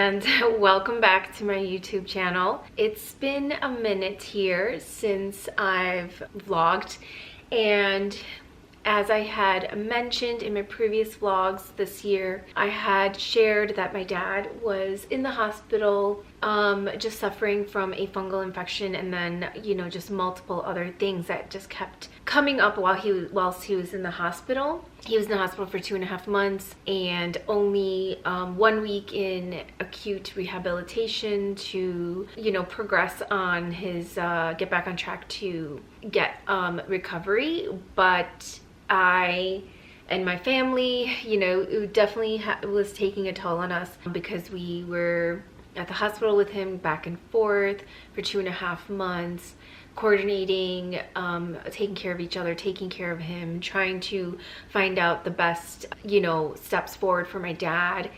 and welcome back to my YouTube channel. It's been a minute here since I've vlogged, and as I had mentioned in my previous vlogs this year, I had shared that my dad was in the hospital just suffering from a fungal infection, and then just multiple other things that just kept coming up whilst he was in the hospital. He was in the hospital for 2.5 months and only 1 week in acute rehabilitation to progress on his get back on track to get recovery. But I and my family, it definitely was taking a toll on us because we were at the hospital with him back and forth for 2.5 months, coordinating, taking care of each other, taking care of him, trying to find out the best, steps forward for my dad.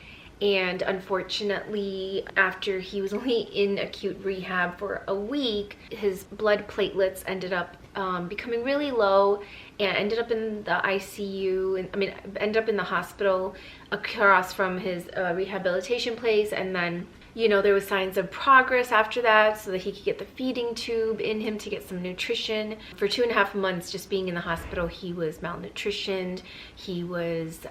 And unfortunately, after he was only in acute rehab for a week, his blood platelets ended up becoming really low and ended up in the ICU, and ended up in the hospital across from his rehabilitation place. And then there was signs of progress after that so that he could get the feeding tube in him to get some nutrition. For 2.5 months just being in the hospital, he was malnutritioned. He was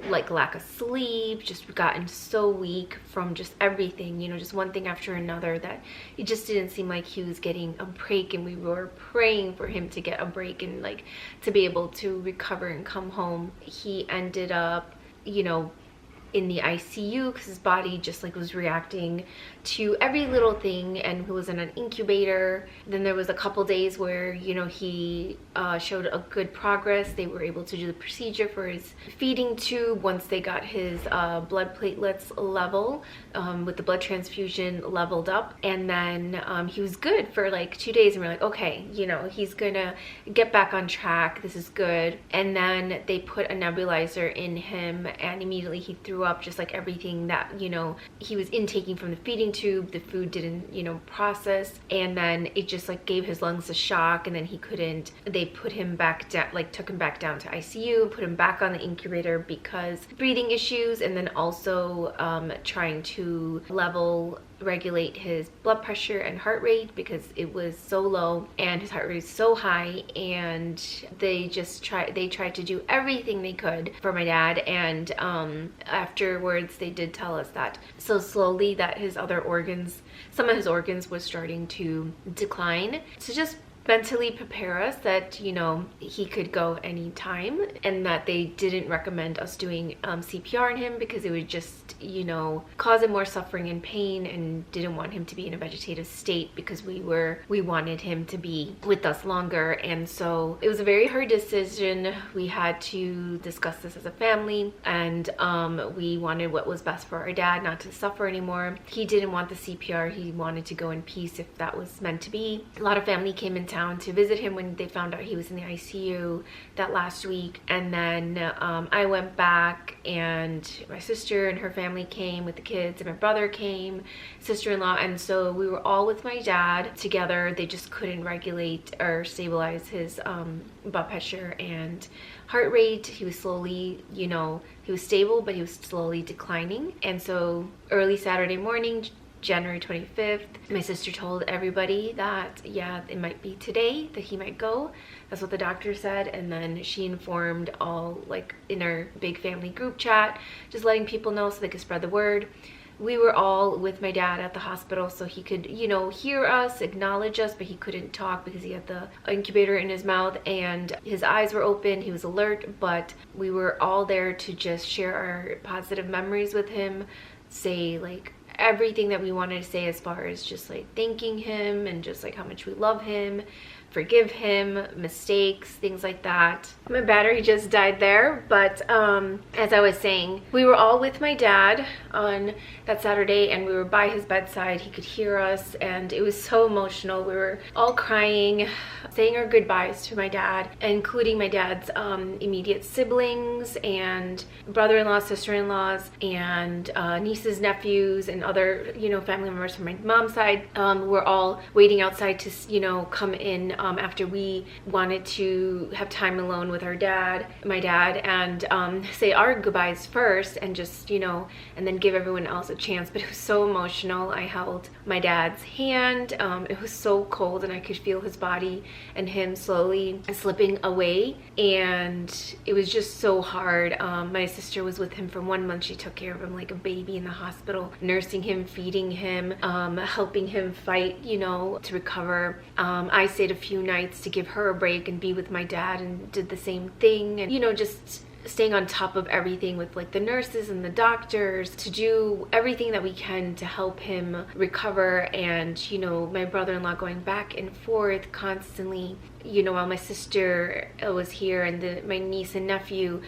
like lack of sleep, just gotten so weak from just everything, just one thing after another, that it just didn't seem like he was getting a break. And we were praying for him to get a break and like to be able to recover and come home. He ended up, in the ICU because his body just like was reacting to every little thing, and he was in an incubator. Then there was a couple days where he showed a good progress. They were able to do the procedure for his feeding tube once they got his blood platelets level, with the blood transfusion leveled up. And then he was good for like 2 days, and we're like, okay, he's gonna get back on track, this is good. And then they put a nebulizer in him, and immediately he threw up just like everything that he was intaking from the feeding tube. The food didn't process, and then it just like gave his lungs a shock, and then he couldn't. They put him back down, like took him back down to ICU, put him back on the incubator because breathing issues, and then also trying to regulate his blood pressure and heart rate because it was so low and his heart rate was so high. And they tried to do everything they could for my dad. And afterwards they did tell us that so slowly that some of his organs was starting to decline, to just mentally prepare us that he could go anytime, and that they didn't recommend us doing CPR on him because it would just cause him more suffering and pain, and didn't want him to be in a vegetative state because we wanted him to be with us longer. And so it was a very hard decision. We had to discuss this as a family, and we wanted what was best for our dad, not to suffer anymore. He didn't want the CPR. He wanted to go in peace if that was meant to be. A lot of family came in town to visit him when they found out he was in the ICU that last week. And then I went back, and my sister and her family came with the kids, and my brother came, sister-in-law, and so we were all with my dad together. They just couldn't regulate or stabilize his blood pressure and heart rate. He was slowly, he was stable, but he was slowly declining. And so early Saturday morning, January 25th, my sister told everybody that it might be today that he might go. That's what the doctor said. And then she informed all, like in our big family group chat, just letting people know so they could spread the word. We were all with my dad at the hospital so he could hear us, acknowledge us, but he couldn't talk because he had the incubator in his mouth and his eyes were open. He was alert, but we were all there to just share our positive memories with him, say like everything that we wanted to say as far as just like thanking him and just like how much we love him, forgive him, mistakes, things like that. My battery just died there, but as I was saying, we were all with my dad on that Saturday, and we were by his bedside. He could hear us, and it was so emotional. We were all crying, saying our goodbyes to my dad, including my dad's immediate siblings and brother-in-law, sister-in-laws, and nieces, nephews, and other family members from my mom's side. We're all waiting outside to come in after we wanted to have time alone with my dad, and say our goodbyes first, and just, and then give everyone else a chance. But it was so emotional. I held my dad's hand. It was so cold, and I could feel his body and him slowly slipping away, and it was just so hard. My sister was with him for 1 month. She took care of him like a baby in the hospital, nursing him, feeding him, helping him fight, to recover. I stayed a few nights to give her a break and be with my dad, and did the same thing, and just staying on top of everything with like the nurses and the doctors to do everything that we can to help him recover. And my brother-in-law going back and forth constantly, while my sister was here, and my niece and nephew,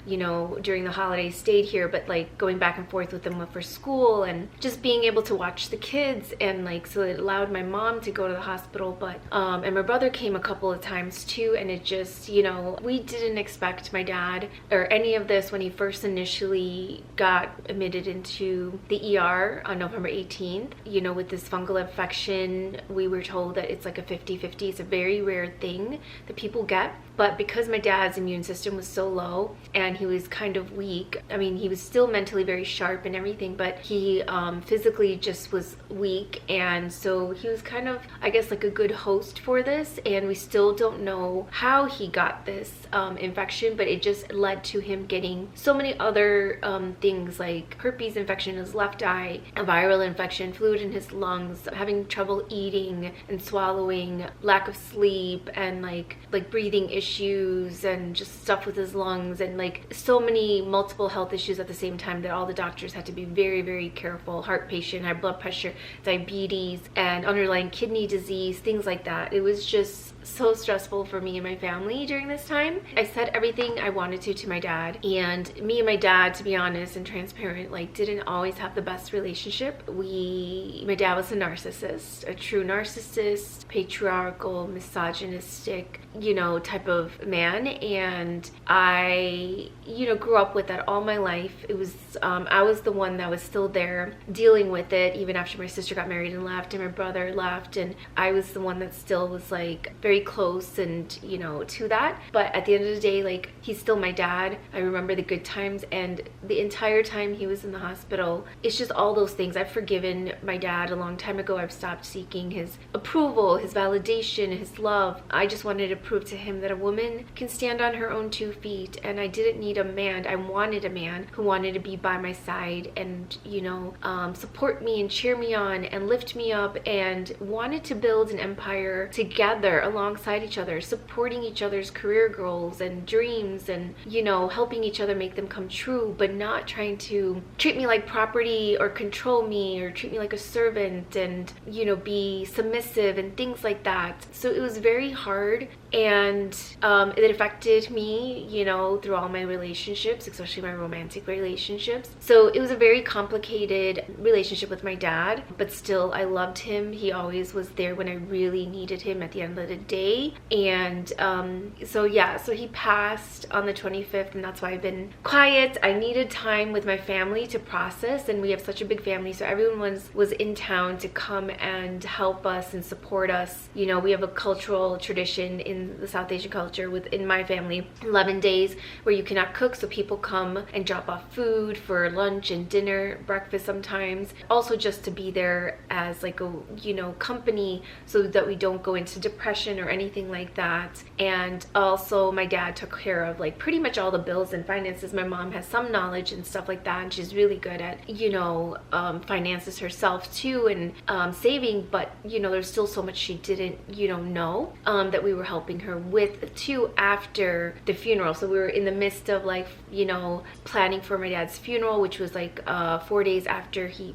during the holidays stayed here, but like going back and forth with them for school, and just being able to watch the kids, and like, so it allowed my mom to go to the hospital, but and my brother came a couple of times too, and it just, we didn't expect my dad or any of this when he first initially got admitted into the ER on November 18th, with this fungal infection. We were told that it's like a 50-50. It's a very rare thing that people get, but because my dad's immune system was so low and he was kind of weak, I mean, he was still mentally very sharp and everything, but he physically just was weak, and so he was kind of, I guess, like a good host for this. And we still don't know how he got this infection, but it just led to him getting so many other things, like herpes infection in his left eye, a viral infection, fluid in his lungs, having trouble eating and swallowing, lack of sleep, and like breathing issues, and just stuff with his lungs, and like so many multiple health issues at the same time that all the doctors had to be very, very careful. Heart patient, high blood pressure, diabetes, and underlying kidney disease, things like that. It was just so stressful for me and my family during this time. I said everything I wanted to my dad, and me and my dad, to be honest and transparent, like didn't always have the best relationship. My dad was a narcissist, a true narcissist, patriarchal, misogynistic, type of man, and I, grew up with that all my life. It was, I was the one that was still there dealing with it, even after my sister got married and left, and my brother left, and I was the one that still was like very close and, to that. But at the end of the day, like, he's still my dad. I remember the good times, and the entire time he was in the hospital, it's just all those things. I've forgiven my dad a long time ago. I've stopped seeking his approval, his validation, his love. I just wanted to prove to him that a woman can stand on her own 2 feet, and I didn't need a man. I wanted a man who wanted to be by my side and, support me and cheer me on and lift me up, and wanted to build an empire together alongside each other, supporting each other's career goals and dreams, and, helping each other make them come true, but not trying to treat me like property or control me or treat me like a servant and, be submissive and things like that. So it was very hard, and it affected me, through all my relationships, especially my romantic relationships. So it was a very complicated relationship with my dad, but still I loved him. He always was there when I really needed him at the end of the day. And so he passed on the 25th, and that's why I've been quiet. I needed time with my family to process, and we have such a big family, so everyone was in town to come and help us and support us. We have a cultural tradition in the South Asian culture within my family, 11 days where you cannot cook, so people come and drop off food for lunch and dinner, breakfast sometimes, also just to be there as like a company, so that we don't go into depression or anything like that. And also my dad took care of like pretty much all the bills and finances. My mom has some knowledge and stuff like that, and she's really good at finances herself too, and saving, but there's still so much she didn't know that we were helping her with too after the funeral. So we were in the midst of like planning for my dad's funeral, which was like 5 days after he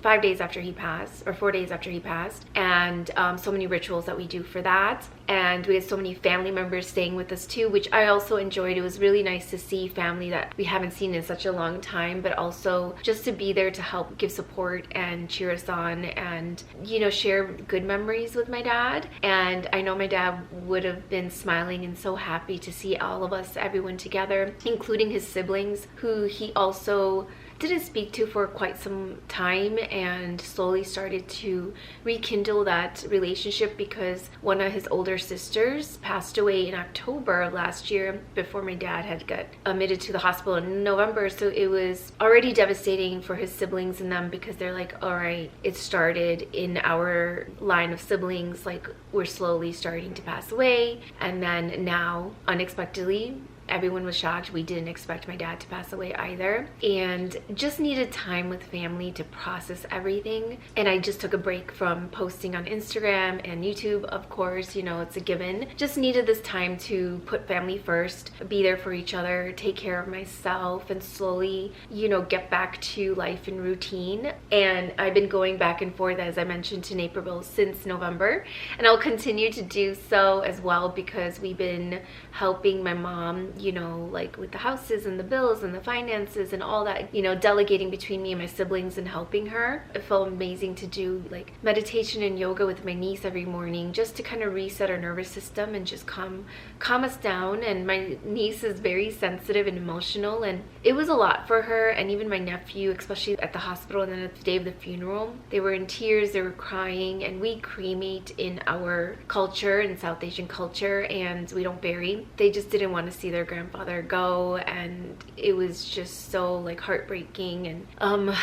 passed, or 4 days after he passed, and so many rituals that we do for that. And we had so many family members staying with us too, which I also enjoyed. It was really nice to see family that we haven't seen in such a long time, but also just to be there to help give support and cheer us on, and share good memories with my dad. And I know my dad would have been smiling and so happy to see all of us, everyone together, including his siblings, who he also didn't speak to for quite some time, and slowly started to rekindle that relationship because one of his older sisters passed away in October of last year before my dad had got admitted to the hospital in November. So it was already devastating for his siblings and them because they're like, all right, it started in our line of siblings, like we're slowly starting to pass away. And then now, unexpectedly, everyone was shocked. We didn't expect my dad to pass away either, and just needed time with family to process everything. And I just took a break from posting on Instagram and YouTube, of course, you know, it's a given. Just needed this time to put family first, be there for each other, take care of myself, and slowly, you know, get back to life and routine. And I've been going back and forth, as I mentioned, to Naperville since November, and I'll continue to do so as well because we've been helping my mom, you know, like with the houses and the bills and the finances and all that, you know, delegating between me and my siblings and helping her. It felt amazing to do like meditation and yoga with my niece every morning just to kind of reset our nervous system and just calm us down. And my niece is very sensitive and emotional, and it was a lot for her. And even my nephew, especially at the hospital and then at the day of the funeral, they were in tears, they were crying. And we cremate in our culture, in South Asian culture, and we don't bury. They just didn't want to see their grandfather go, and it was just so like heartbreaking, and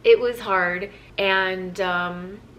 it was hard. And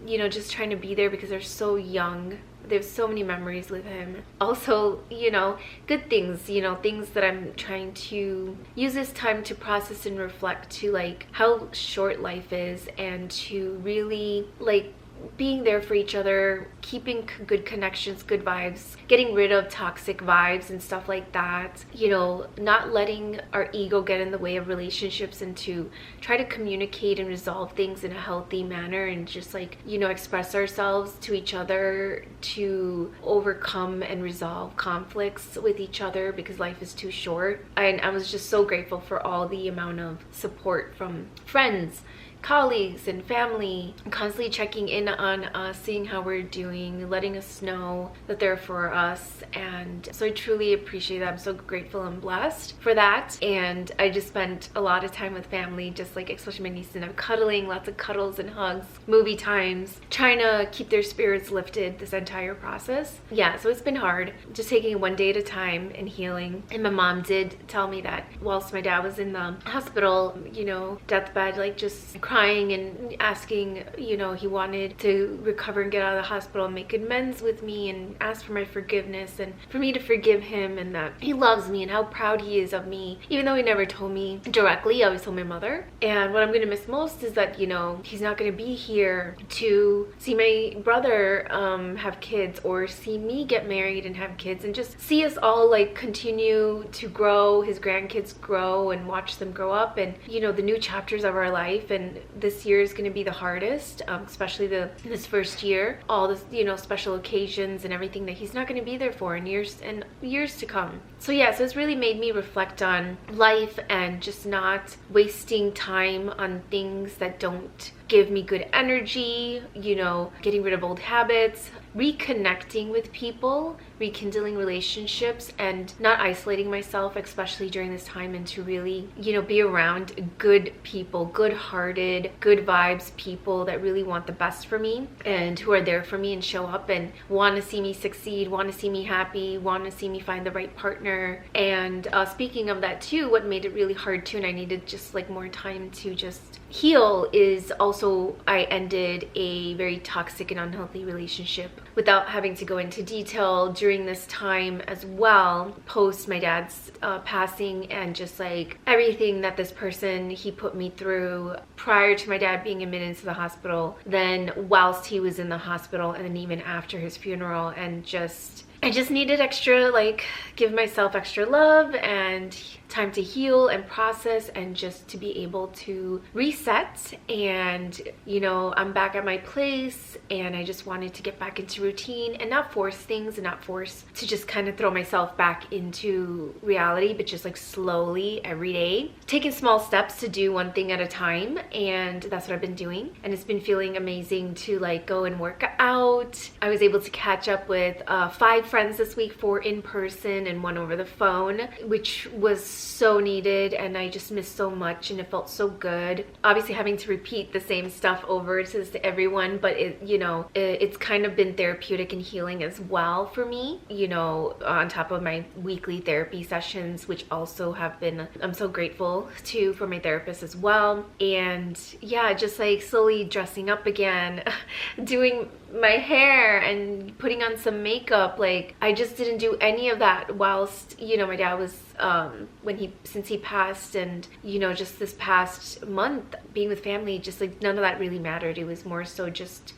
you know, just trying to be there because they're so young. There's so many memories with him. Also, you know, good things, you know, things that I'm trying to use this time to process and reflect to like how short life is, and to really like being there for each other, keeping good connections, good vibes, getting rid of toxic vibes and stuff like that. You know, not letting our ego get in the way of relationships, and to try to communicate and resolve things in a healthy manner, and just like, you know, express ourselves to each other to overcome and resolve conflicts with each other because life is too short. And I was just so grateful for all the amount of support from friends, colleagues, and family, constantly checking in on us, seeing how we're doing, letting us know that they're for us. And so I truly appreciate that. I'm so grateful and blessed for that. And I just spent a lot of time with family, just like especially my niece and I'm, cuddling, lots of cuddles and hugs, movie times, trying to keep their spirits lifted this entire process. Yeah, so it's been hard, just taking it one day at a time and healing. And my mom did tell me that whilst my dad was in the hospital, you know, deathbed, like just crying and asking, you know, he wanted to recover and get out of the hospital and make amends with me and ask for my forgiveness and for me to forgive him, and that he loves me and how proud he is of me, even though he never told me directly. He always told my mother. And what I'm going to miss most is that, you know, he's not going to be here to see my brother have kids, or see me get married and have kids, and just see us all like continue to grow, his grandkids grow, and watch them grow up, and, you know, the new chapters of our life. And this year is going to be the hardest, especially this first year, all this, you know, special occasions and everything that he's not going to be there for in years to come. So yeah, so it's really made me reflect on life and just not wasting time on things that don't give me good energy, you know, getting rid of old habits, reconnecting with people, rekindling relationships, and not isolating myself, especially during this time, and to really, you know, be around good people, good-hearted, good vibes people that really want the best for me and who are there for me and show up and want to see me succeed, want to see me happy, want to see me find the right partner. And speaking of that too, what made it really hard too, and I needed just like more time to just heal, is also I ended a very toxic and unhealthy relationship without having to go into detail during this time as well, post my dad's passing, and just like everything that this person, he put me through prior to my dad being admitted into the hospital, then whilst he was in the hospital, and then even after his funeral. And I just needed extra, like, give myself extra love and time to heal and process, and just to be able to reset. And, you know, I'm back at my place, and I just wanted to get back into routine and not force things, and not force to just kind of throw myself back into reality, but just like slowly every day, taking small steps to do one thing at a time. And that's what I've been doing. And it's been feeling amazing to like go and work out out. I was able to catch up with 5 friends this week, 4 in person and 1 over the phone, which was so needed, and I just missed so much and it felt so good. Obviously having to repeat the same stuff over to everyone, but it's kind of been therapeutic and healing as well for me, on top of my weekly therapy sessions, which also have been, I'm so grateful to for my therapist as well. And yeah, just like slowly dressing up again, doing my hair and putting on some makeup. Like, I just didn't do any of that whilst, my dad was, since he passed, and, just this past month being with family, just like none of that really mattered. It was more so just,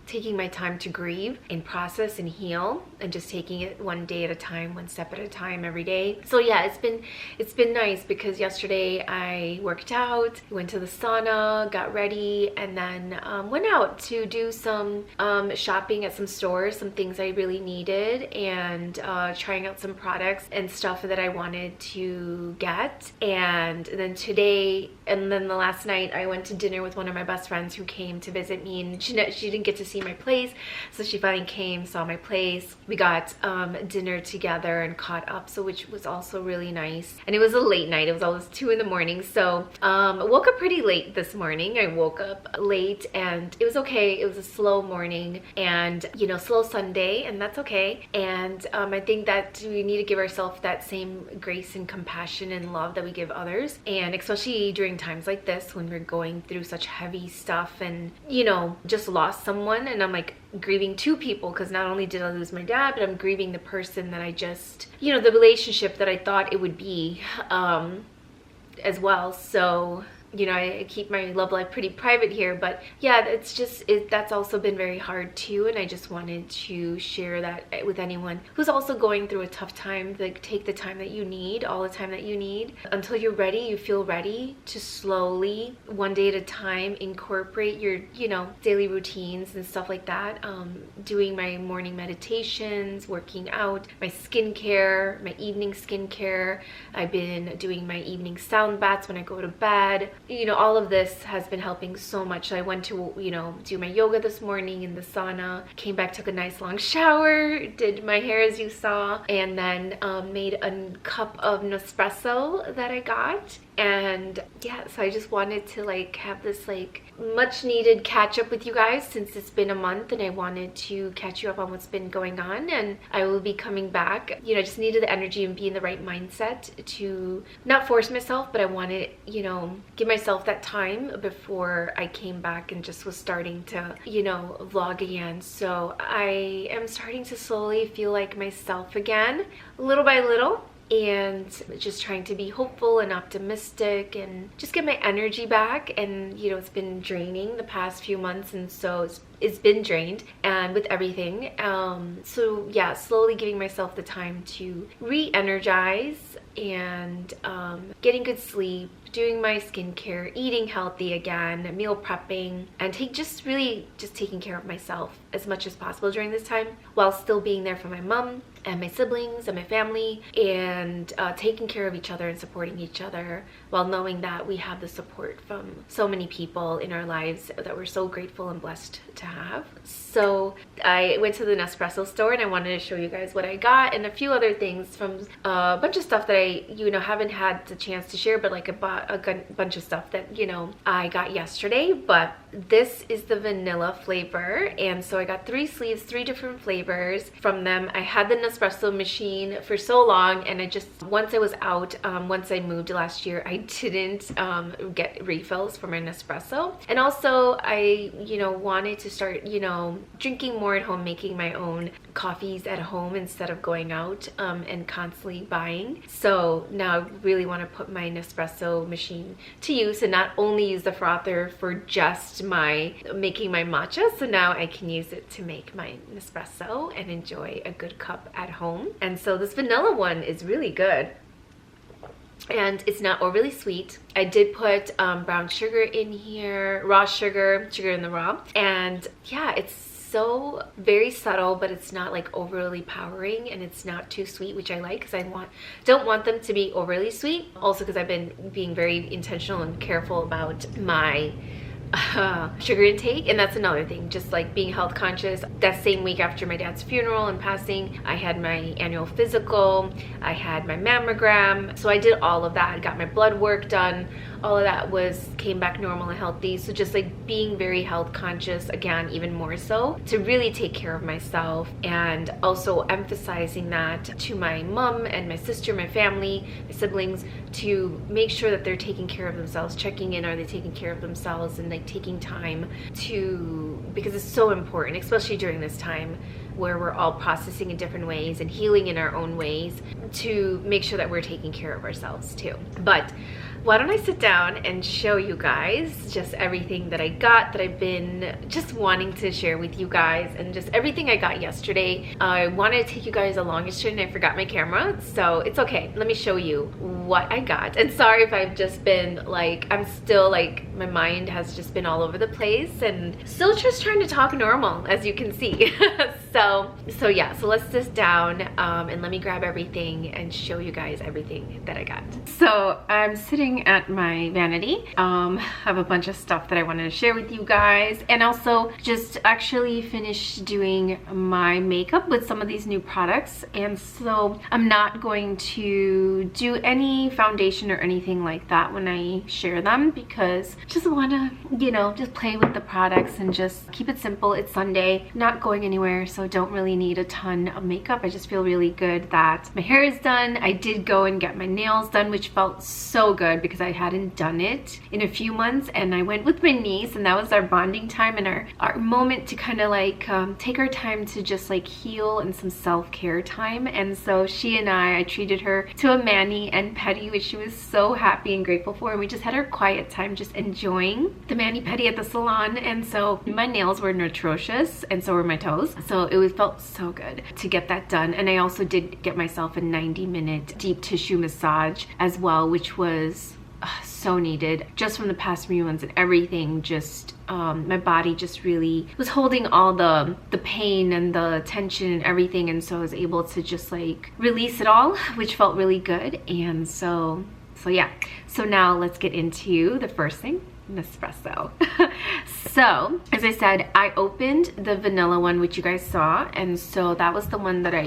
taking my time to grieve and process and heal, and just taking it one day at a time, one step at a time, every day. So yeah, it's been nice, because yesterday I worked out, went to the sauna, got ready, and then went out to do some shopping at some stores, some things I really needed, and trying out some products and stuff that I wanted to get. And then today, and then the last night, I went to dinner with one of my best friends who came to visit me, and she didn't get to see my place, so she finally came, saw my place. We got dinner together and caught up, so which was also really nice. And it was a late night. It was almost 2 in the morning, so I woke up pretty late this morning. I woke up late, and it was okay. It was a slow morning, and slow Sunday, and that's okay. And I think that we need to give ourselves that same grace and compassion and love that we give others, and especially during times like this when we're going through such heavy stuff, and just lost someone. And I'm like grieving 2 people, because not only did I lose my dad, but I'm grieving the person that I just, the relationship that I thought it would be as well. So I keep my love life pretty private here, but yeah, that's also been very hard too. And I just wanted to share that with anyone who's also going through a tough time. Like, take the time that you need, all the time that you need, until you're ready, you feel ready to slowly, one day at a time, incorporate your, daily routines and stuff like that. Doing my morning meditations, working out, my skincare, my evening skincare. I've been doing my evening sound baths when I go to bed. All of this has been helping so much. I went to, do my yoga this morning in the sauna, came back, took a nice long shower, did my hair as you saw, and then made a cup of Nespresso that I got. And yeah, so I just wanted to have this much needed catch up with you guys, since it's been a month, and I wanted to catch you up on what's been going on. And I will be coming back. I just needed the energy and be in the right mindset to not force myself, but I wanted, give myself that time before I came back and just was starting to, vlog again. So I am starting to slowly feel like myself again, little by little, and just trying to be hopeful and optimistic and just get my energy back. And it's been draining the past few months, and so it's been drained, and with everything, so yeah, slowly giving myself the time to re-energize, and getting good sleep, doing my skincare, eating healthy again, meal prepping, and just taking care of myself as much as possible during this time, while still being there for my mom and my siblings and my family, and taking care of each other and supporting each other, while knowing that we have the support from so many people in our lives that we're so grateful and blessed to have. So I went to the Nespresso store, and I wanted to show you guys what I got, and a few other things from a bunch of stuff that I haven't had the chance to share, but I bought a bunch of stuff that I got yesterday. But this is the vanilla flavor, and so I got 3 sleeves, 3 different flavors from them. I had the Nespresso machine for so long, and once I was out, once I moved last year, I didn't get refills for my Nespresso. And also I wanted to start drinking more at home, making my own coffees at home instead of going out and constantly buying. So now I really want to put my Nespresso machine to use, and not only use the frother for just making my matcha, so now I can use it to make my Nespresso and enjoy a good cup at home. And so this vanilla one is really good, and it's not overly sweet. I did put brown sugar in here, raw sugar in the raw, and yeah, it's so very subtle, but it's not overly powering, and it's not too sweet, which I like, because I don't want them to be overly sweet. Also because I've been being very intentional and careful about my sugar intake, and that's another thing, just like being health conscious. That same week after my dad's funeral and passing, I had my annual physical, I had my mammogram, so I did all of that. I got my blood work done. All of that came back normal and healthy. So just like being very health conscious, again, even more so, to really take care of myself, and also emphasizing that to my mom and my sister, my family, my siblings, to make sure that they're taking care of themselves, checking in, are they taking care of themselves, and like taking time to, because it's so important, especially during this time where we're all processing in different ways and healing in our own ways, to make sure that we're taking care of ourselves too. But why don't I sit down and show you guys just everything that I got, that I've been just wanting to share with you guys, and just everything I got yesterday. I wanted to take you guys along yesterday and I forgot my camera, so it's okay. Let me show you what I got. And sorry if I've just been like, I'm still like, my mind has just been all over the place and still just trying to talk normal, as you can see. So yeah, so let's sit down and let me grab everything and show you guys everything that I got. So I'm sitting at my vanity. I have a bunch of stuff that I wanted to share with you guys, and also just actually finished doing my makeup with some of these new products. And so I'm not going to do any foundation or anything like that when I share them, because I just want to, you know, just play with the products and just keep it simple. It's Sunday, not going anywhere, so don't really need a ton of makeup. I just feel really good that my hair is done. I did go and get my nails done, which felt so good because I hadn't done it in a few months, and I went with my niece, and that was our bonding time and our moment to kind of like take our time to just like heal and some self-care time. And so she and I treated her to a mani and pedi, which she was so happy and grateful for, and we just had our quiet time just enjoying the mani pedi at the salon. And so my nails were atrocious, and so were my toes, so it felt so good to get that done. And I also did get myself a 90-minute deep tissue massage as well, which was so needed, just from the past few months and everything. Just my body just really was holding all the pain and the tension and everything, and so I was able to just like release it all, which felt really good. And so yeah, so now let's get into the first thing, Nespresso. So as I said, I opened the vanilla one, which you guys saw, and so that was the one that I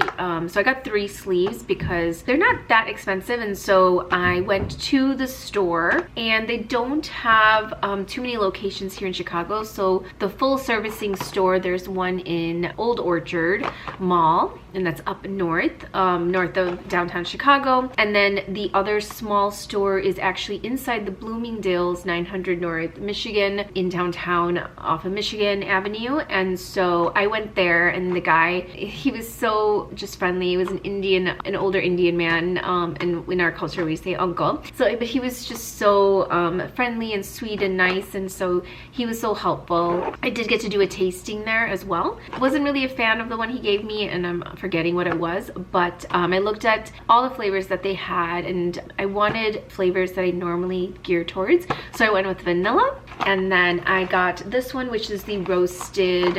got 3 sleeves because they're not that expensive. And so I went to the store, and they don't have too many locations here in Chicago. So the full servicing store, there's one in Old Orchard Mall, and that's up north of downtown Chicago. And then the other small store is actually inside the Bloomingdale's 900 North Michigan, in downtown off of Michigan Avenue. And so I went there, and the guy, he was so just friendly. He was an older Indian man, and in our culture we say uncle. So, but he was just so friendly and sweet and nice, and so he was so helpful. I did get to do a tasting there as well. Wasn't really a fan of the one he gave me, and I'm forgetting what it was, but I looked at all the flavors that they had, and I wanted flavors that I normally gear towards, so I went with vanilla. And then I got this one, which is the roasted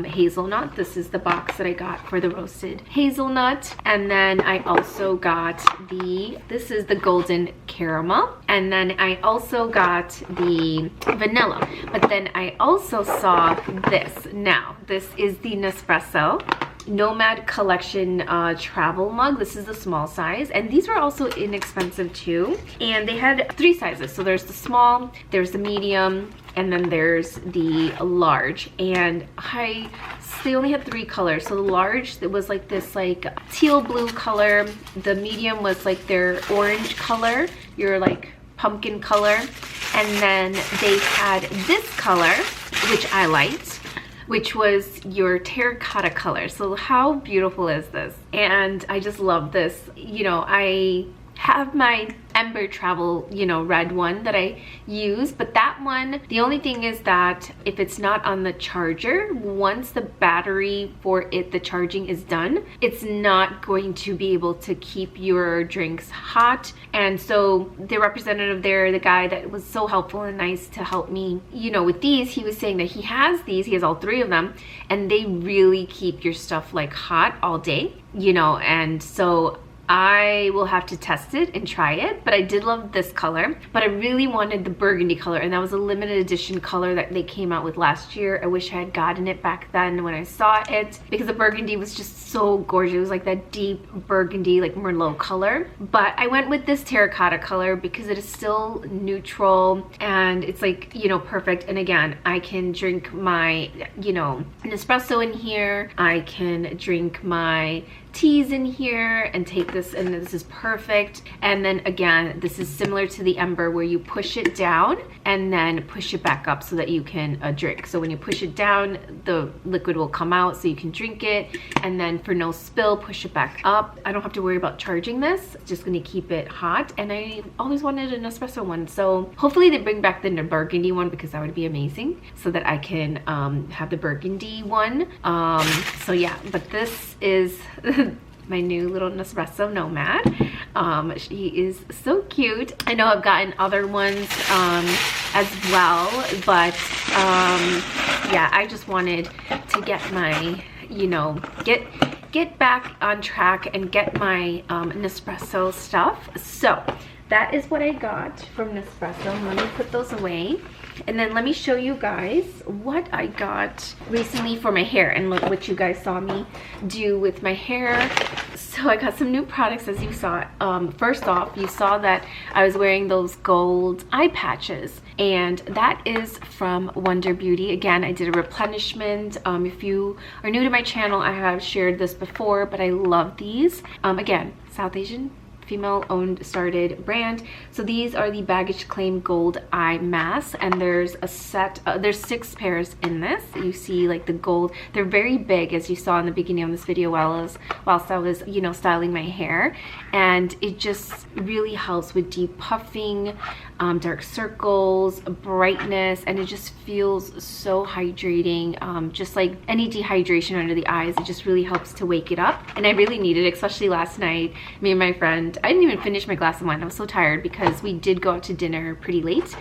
hazelnut. This is the box that I got for the roasted hazelnut. And then I also got this is the golden caramel. And then I also got the vanilla. But then I also saw this. Now, this is the Nespresso Nomad Collection travel mug. This is the small size, and these were also inexpensive too. And they had 3 sizes. So there's the small, there's the medium, and then there's the large. And they only had 3 colors. So the large, it was like this like teal blue color. The medium was like their orange color, your like pumpkin color. And then they had this color, which I liked, which was your terracotta color. So how beautiful is this? And I just love this. You know, I have my Ember Travel, you know, red one that I use, but that one, the only thing is that if it's not on the charger, once the battery for it, the charging is done, it's not going to be able to keep your drinks hot. And so the representative there, the guy that was so helpful and nice to help me, you know, with these, he was saying that he has all 3 of them, and they really keep your stuff like hot all day, you know. And so I will have to test it and try it, but I did love this color. But I really wanted the burgundy color, and that was a limited edition color that they came out with last year. I wish I had gotten it back then when I saw it, because the burgundy was just so gorgeous. It was like that deep burgundy, like Merlot color. But I went with this terracotta color because it is still neutral and it's like, you know, perfect. And again, I can drink my, you know, an espresso in here. I can drink my teas in here and take this, and this is perfect. And then again, this is similar to the Ember where you push it down and then push it back up so that you can drink. So when you push it down, the liquid will come out so you can drink it, and then for no spill, push it back up. I don't have to worry about charging this. It's just going to keep it hot, and I always wanted an espresso one, so hopefully they bring back the burgundy one, because that would be amazing, so that I can have the burgundy one. So yeah, but this is my new little Nespresso Nomad. She is so cute. I know I've gotten other ones as well, but yeah, I just wanted to get my, you know, get back on track and get my Nespresso stuff. So that is what I got from Nespresso. Let me put those away. And then let me show you guys what I got recently for my hair, and look what you guys saw me do with my hair. So I got some new products, as you saw. First off, you saw that I was wearing those gold eye patches, and that is from Wonder Beauty. Again, I did a replenishment. If you are new to my channel, I have shared this before, but I love these. Again, South Asian, female owned, started brand. So these are the baggage claim gold eye masks, and there's a set, there's 6 pairs in this. You see like the gold, they're very big, as you saw in the beginning of this video whilst I was, you know, styling my hair, and it just really helps with depuffing, dark circles, brightness, and it just feels so hydrating. Just like any dehydration under the eyes, it just really helps to wake it up, and I really needed it, especially last night. Me and my friend, I didn't even finish my glass of wine. I was so tired because we did go out to dinner pretty late.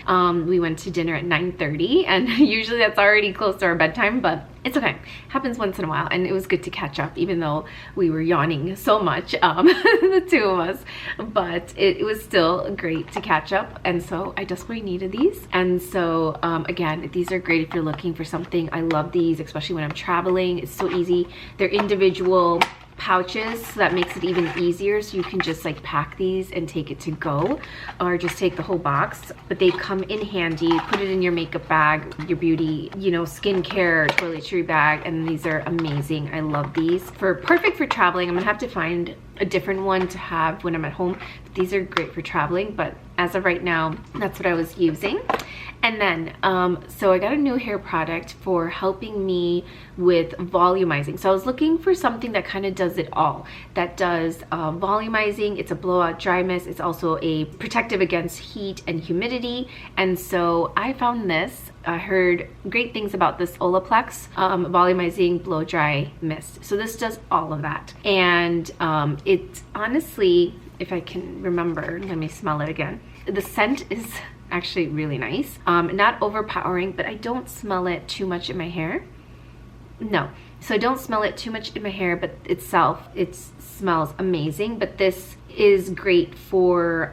We went to dinner at 9:30, and usually that's already close to our bedtime, but it's okay. Happens once in a while, and it was good to catch up, even though we were yawning so much, the two of us. But it was still great to catch up, and so I desperately needed these. And so again, these are great if you're looking for something. I love these, especially when I'm traveling. It's so easy. They're individual pouches, so that makes it even easier, so you can just like pack these and take it to go, or just take the whole box. But they come in handy. Put it in your makeup bag, your beauty, you know, skincare, toiletry bag, and these are amazing. I love these. Perfect for traveling. I'm gonna have to find a different one to have when I'm at home, but these are great for traveling. But as of right now, that's what I was using. And then so I got a new hair product for helping me with volumizing. So I was looking for something that kind of does it all, that does volumizing. It's a blowout dry mist. It's also a protective against heat and humidity. And so I found this. I heard great things about this Olaplex volumizing blow dry mist. So this does all of that, and it honestly, if I can remember, let me smell it again. The scent is actually really nice. Not overpowering, but I don't smell it too much in my hair. No, so I don't smell it too much in my hair, but itself, it smells amazing. But this is great for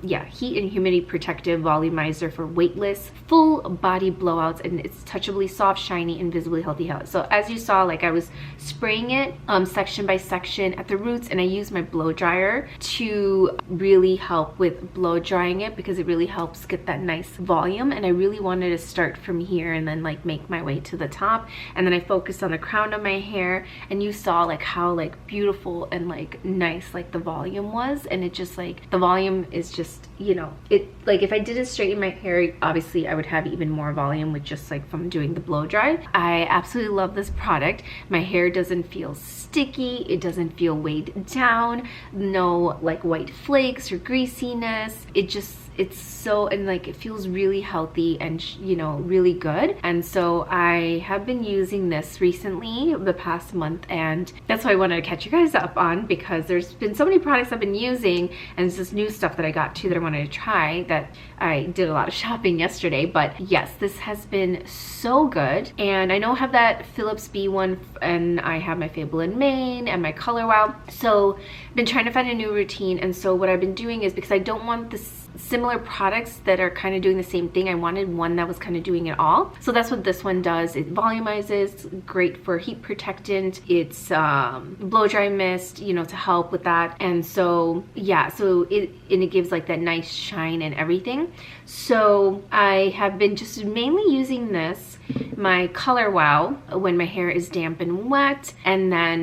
yeah, heat and humidity protective volumizer for weightless full body blowouts, and it's touchably soft, shiny, and visibly healthy hair. So as you saw, like I was spraying it section by section at the roots, and I used my blow dryer to really help with blow drying it, because it really helps get that nice volume. And I really wanted to start from here and then like make my way to the top, and then I focused on the crown of my hair, and you saw like how like beautiful and like nice like the volume was. And it just like, the volume is just, you know, it like if I didn't straighten my hair, obviously I would have even more volume with just like from doing the blow dry. I absolutely love this product. My hair doesn't feel sticky, it doesn't feel weighed down, no like white flakes or greasiness. It just it's so, and like it feels really healthy and you know, really good. And so I have been using this recently the past month, and that's why I wanted to catch you guys up on, because there's been so many products I've been using, and it's this new stuff that I got too that I wanted to try, that I did a lot of shopping yesterday. But yes, this has been so good. And I know I have that Philips B one, and I have my Fable in Maine and my Color Wow. So I've been trying to find a new routine. And so what I've been doing is, because I don't want this similar products that are kind of doing the same thing, I wanted one that was kind of doing it all. So that's what this one does. It volumizes, great for heat protectant. It's blow dry mist, you know, to help with that. And so yeah, so it gives like that nice shine and everything. So I have been just mainly using this, my Color Wow, when my hair is damp and wet, and then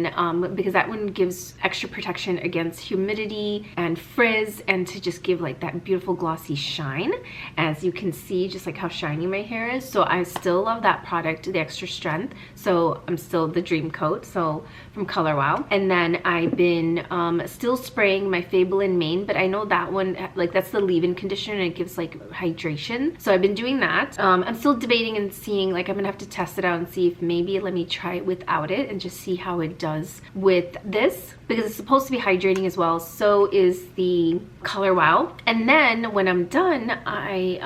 because that one gives extra protection against humidity and frizz, and to just give like that beautiful glossy shine, as you can see just like how shiny my hair is. So I still love that product, the extra strength. So I'm still the Dream Coat, so from Color Wow. And then I've been still spraying my Fable in Maine, but I know that one, like that's the leave-in conditioner, and it gives like hydration. So I've been doing that. I'm still debating and seeing, like I'm gonna have to test it out and see if maybe let me try it without it and just see how it does with this, because it's supposed to be hydrating as well. So is the Color Wow. And then when I'm done, I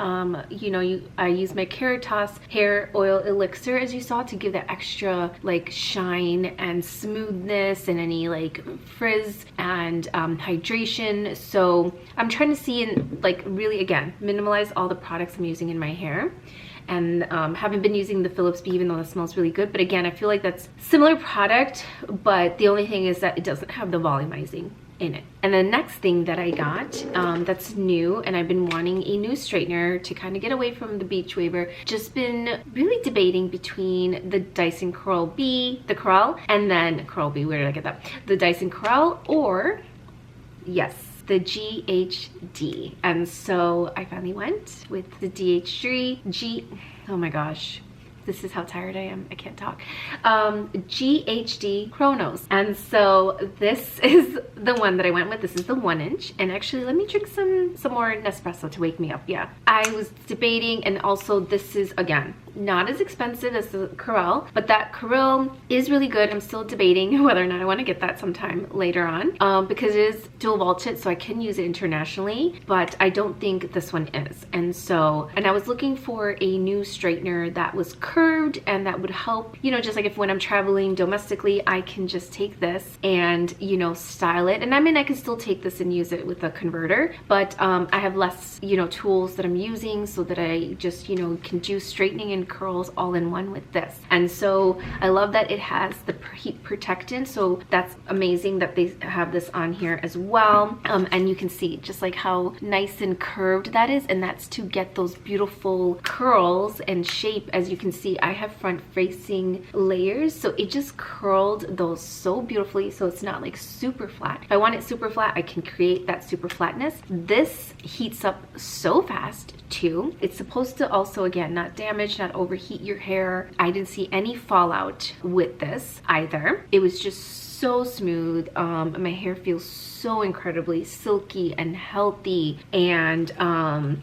I use my Caritas hair oil elixir, as you saw, to give that extra like shine and smoothness and any like frizz and hydration. So I'm trying to see and like really again minimalize all the products I'm using in my hair. And haven't been using the Philips B, even though that smells really good. But again, I feel like that's similar product, but the only thing is that it doesn't have the volumizing in it. And the next thing that I got that's new, and I've been wanting a new straightener to kind of get away from the beach waver. Just been really debating between the Dyson Curl B, the Curl, and then Curl B, where did I get that? The Dyson Curl, or yes, the GHD. And so I finally went with the DH3 oh my gosh, this is how tired I am, I can't talk. GHD Chronos. And so this is the one that I went with. This is the 1-inch. And actually, let me drink some more Nespresso to wake me up. Yeah, I was debating, and also this is, again, not as expensive as the Corel, but that Corel is really good. I'm still debating whether or not I want to get that sometime later on, because it is dual vaulted, so I can use it internationally, but I don't think this one is. And so, and I was looking for a new straightener that was curved and that would help, you know, just like if when I'm traveling domestically, I can just take this and, you know, style it. And I mean, I can still take this and use it with a converter, but I have less, you know, tools that I'm using, so that I just, you know, can do straightening and curls all in one with this. And so I love that it has the heat protectant, so that's amazing that they have this on here as well. And you can see just like how nice and curved that is, and that's to get those beautiful curls and shape. As you can see, I have front facing layers, so it just curled those so beautifully, so it's not like super flat. If I want it super flat, I can create that super flatness. This heats up so fast too. It's supposed to also, again, not damage, not overheat your hair. I didn't see any fallout with this either. It was just so smooth. My hair feels so incredibly silky and healthy, and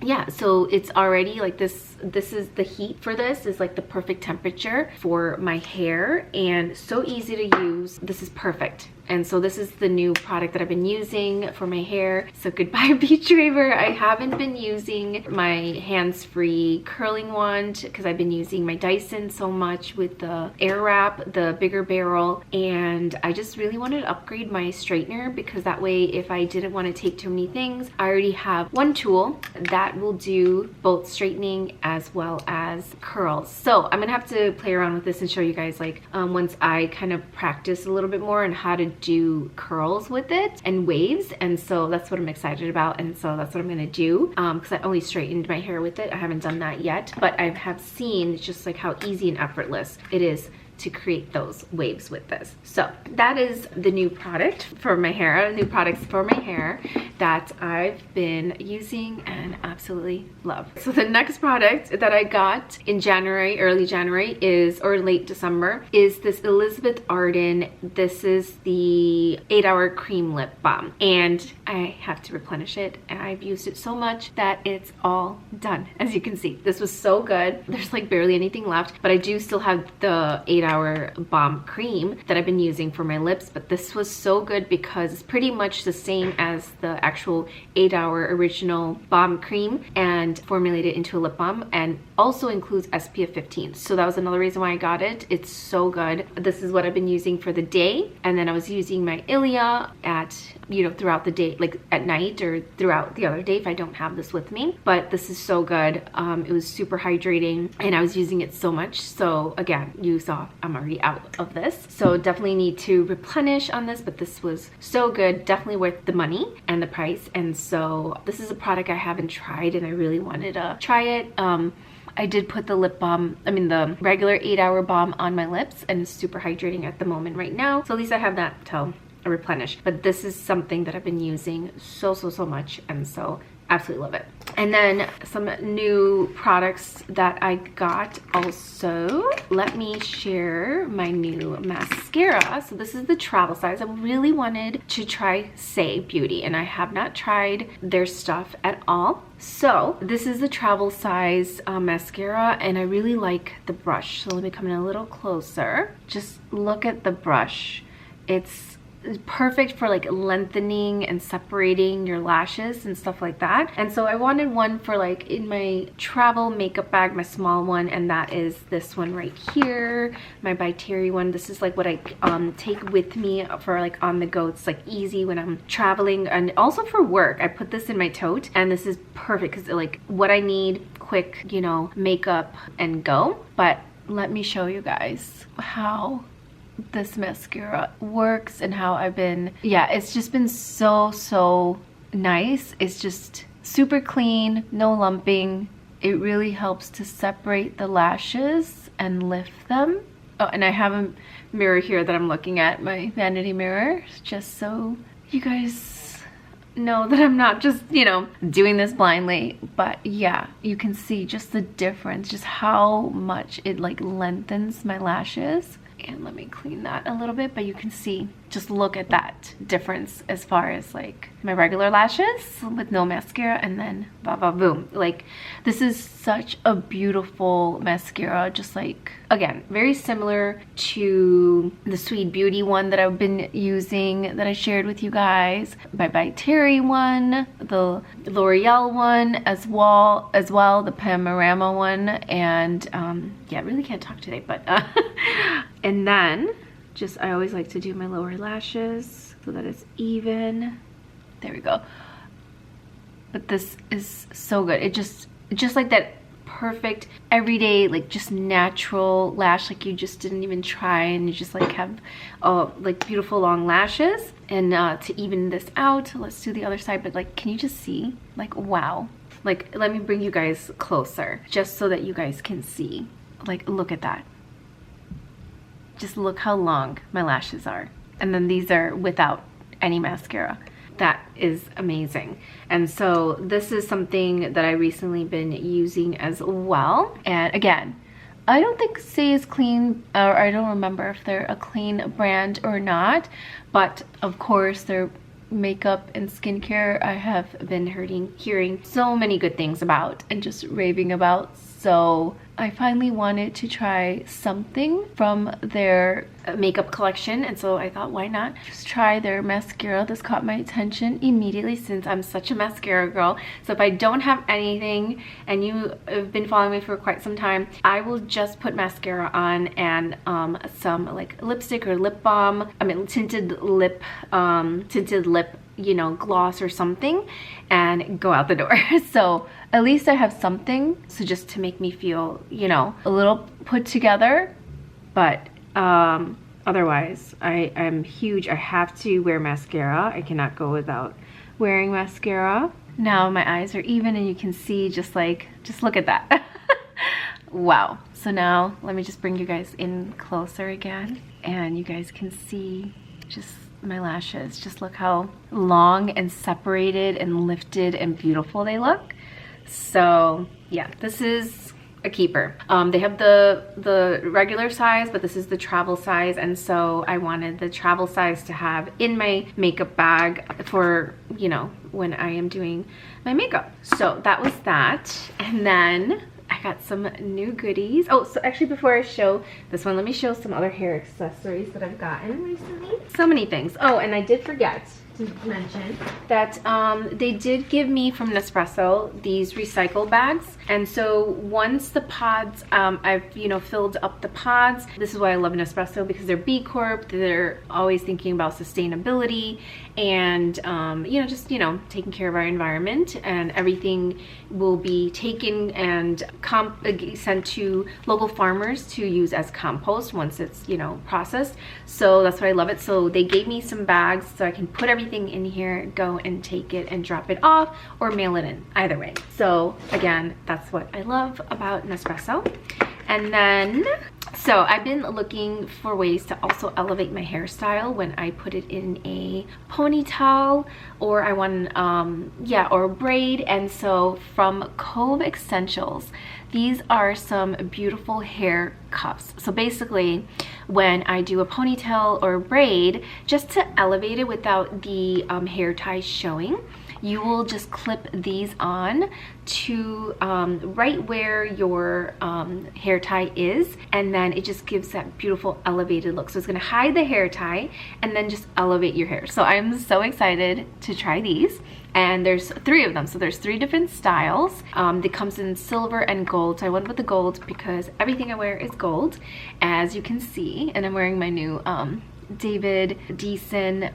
yeah, so it's already like this is the heat for this is like the perfect temperature for my hair, and so easy to use. This is perfect. And so this is the new product that I've been using for my hair. So goodbye beach waver. I haven't been using my hands-free curling wand because I've been using my Dyson so much with the air wrap, the bigger barrel, and I just really wanted to upgrade my straightener, because that way if I didn't want to take too many things, I already have one tool that will do both straightening as well as curls. So I'm gonna have to play around with this and show you guys, like once I kind of practice a little bit more on how to do curls with it and waves. And so that's what I'm excited about, and so that's what I'm gonna do, because I only straightened my hair with it. I haven't done that yet, but I have seen just like how easy and effortless it is to create those waves with this. So that is the new product for my hair, new products for my hair that I've been using and absolutely love. So the next product that I got in January, early January or late December, is this Elizabeth Arden. This is the 8-Hour Cream Lip Balm, and I have to replenish it, and I've used it so much that it's all done. As you can see, this was so good. There's like barely anything left, but I do still have the 8-Hour Balm Cream that I've been using for my lips, but this was so good because it's pretty much the same as the actual 8-Hour original balm cream and formulated into a lip balm, and also includes SPF 15. So that was another reason why I got it. It's so good. This is what I've been using for the day, and then I was using my Ilia at, you know, throughout the day, like at night or throughout the other day if I don't have this with me. But this is so good. It was super hydrating, and I was using it so much. So again, you saw I'm already out of this, so definitely need to replenish on this, but this was so good, definitely worth the money and the price. And so this is a product I haven't tried and I really wanted to try it. I did put the lip balm, the regular 8-Hour balm on my lips, and it's super hydrating at the moment right now. So at least I have that till I replenish. But this is something that I've been using so much, and so absolutely love it. And then some new products that I got also. Let me share my new mascara. So this is the travel size. I really wanted to try Say Beauty, and I have not tried their stuff at all. So this is the travel size mascara, and I really like the brush. So let me come in a little closer. Just look at the brush. It's perfect for like lengthening and separating your lashes and stuff like that. And so I wanted one for like in my travel makeup bag, my small one, and that is this one right here, my by Terry one. This is like what I take with me for like on the go. It's like easy when I'm traveling, and also for work. I put this in my tote, and this is perfect because like what I need, quick, you know, makeup and go. But let me show you guys how this mascara works and how I've been, it's just been so nice. It's just super clean, no lumping. It really helps to separate the lashes and lift them. Oh, and I have a mirror here that I'm looking at, my vanity mirror, just so you guys know that I'm not just, you know, doing this blindly. But yeah, you can see just the difference, just how much it like lengthens my lashes. And let me clean that a little bit, but you can see, just look at that difference as far as like my regular lashes with no mascara, and then boom. Like, this is such a beautiful mascara, just like, again, very similar to the Sweet Beauty one that I've been using that I shared with you guys, my by Terry one, the L'Oreal one as well, the Panorama one, and yeah, I really can't talk today, but and then just, I always like to do my lower lashes so that it's even. There we go. But this is so good. It just like that perfect everyday, like just natural lash, like you just didn't even try, and you just like have like beautiful long lashes. And to even this out, let's do the other side. But like, can you just see, like, wow. Like, let me bring you guys closer just so that you guys can see. Like, look at that. Just look how long my lashes are. And then these are without any mascara. That is amazing. And so this is something that I recently been using as well. And again, I don't think Say is clean, or I don't remember if they're a clean brand or not. But of course, their makeup and skincare I have been hearing so many good things about and just raving about. So I finally wanted to try something from their makeup collection, and so I thought, why not just try their mascara. This caught my attention immediately since I'm such a mascara girl. So if I don't have anything and you have been following me for quite some time, I will just put mascara on and some like lipstick or lip balm, tinted lip, you know, gloss or something, and go out the door. So at least I have something, so just to make me feel, you know, a little put together. But otherwise, I'm huge. I have to wear mascara. I cannot go without wearing mascara. Now my eyes are even, and you can see just look at that. Wow. So now let me just bring you guys in closer again, and you guys can see just my lashes. Just look how long and separated and lifted and beautiful they look. So yeah, this is a keeper. They have the regular size, but this is the travel size, and so I wanted the travel size to have in my makeup bag for, you know, when I am doing my makeup. So that was that. And then I got some new goodies. Oh, so actually before I show this one, let me show some other hair accessories that I've gotten recently. So many things. Oh, and I did forget to mention that they did give me from Nespresso these recycle bags, and so once the pods, I've, you know, filled up the pods. This is why I love Nespresso, because they're B Corp, they're always thinking about sustainability and you know, just, you know, taking care of our environment, and everything will be taken and sent to local farmers to use as compost once it's, you know, processed. So that's why I love it. So they gave me some bags so I can put everything in here, go and take it and drop it off or mail it in, either way. So again, that's what I love about Nespresso. And then, so I've been looking for ways to also elevate my hairstyle when I put it in a ponytail, or I want, yeah, or a braid. And so from Cove Essentials, these are some beautiful hair cuffs. So basically, when I do a ponytail or a braid, just to elevate it without the hair tie showing, you will just clip these on to right where your hair tie is, and then it just gives that beautiful elevated look. So it's gonna hide the hair tie and then just elevate your hair. So I'm so excited to try these. And there's 3 of them, so there's 3 different styles. It comes in silver and gold, so I went with the gold because everything I wear is gold, as you can see. And I'm wearing my new David Deason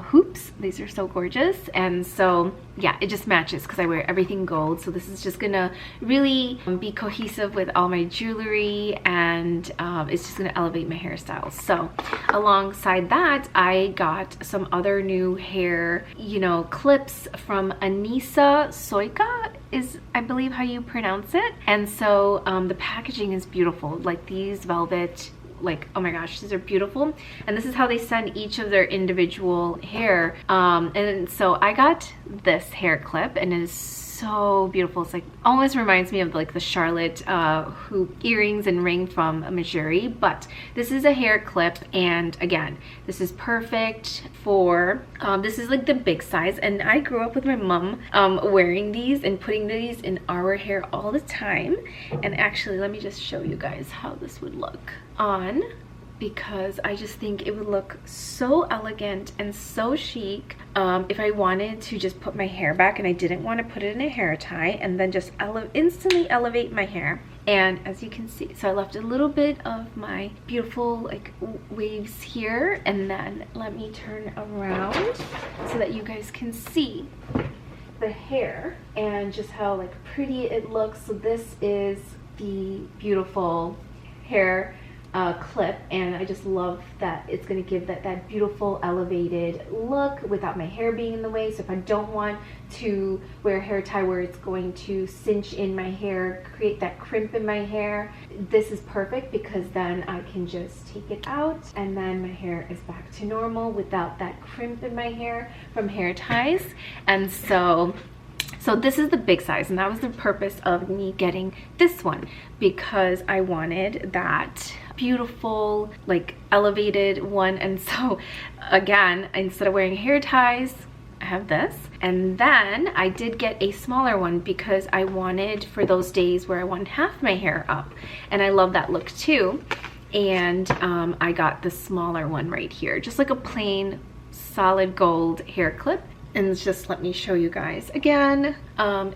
hoops. These are so gorgeous, and so yeah, it just matches because I wear everything gold. So this is just gonna really be cohesive with all my jewelry, and it's just gonna elevate my hairstyles. So alongside that, I got some other new hair, you know, clips from Anissa Soika is, I believe, how you pronounce it. And so the packaging is beautiful, like these velvet, like, oh my gosh, these are beautiful. And this is how they send each of their individual hair. And so I got this hair clip, and it is so beautiful. It's like, almost reminds me of like the Charlotte hoop earrings and ring from Missouri, but this is a hair clip. And again, this is perfect for, this is like the big size, and I grew up with my mom wearing these and putting these in our hair all the time. And actually, let me just show you guys how this would look on, because I just think it would look so elegant and so chic if I wanted to just put my hair back and I didn't want to put it in a hair tie, and then just instantly elevate my hair. And as you can see, so I left a little bit of my beautiful like waves here, and then let me turn around so that you guys can see the hair and just how like pretty it looks. So this is the beautiful hair clip, and I just love that it's going to give that beautiful elevated look without my hair being in the way. So if I don't want to wear a hair tie where it's going to cinch in my hair, create that crimp in my hair, this is perfect, because then I can just take it out and then my hair is back to normal without that crimp in my hair from hair ties. And so this is the big size, and that was the purpose of me getting this one, because I wanted that beautiful like elevated one. And so again, instead of wearing hair ties, I have this. And then I did get a smaller one because I wanted for those days where I want half my hair up, and I love that look too. And I got the smaller one right here, just like a plain solid gold hair clip. And just let me show you guys again,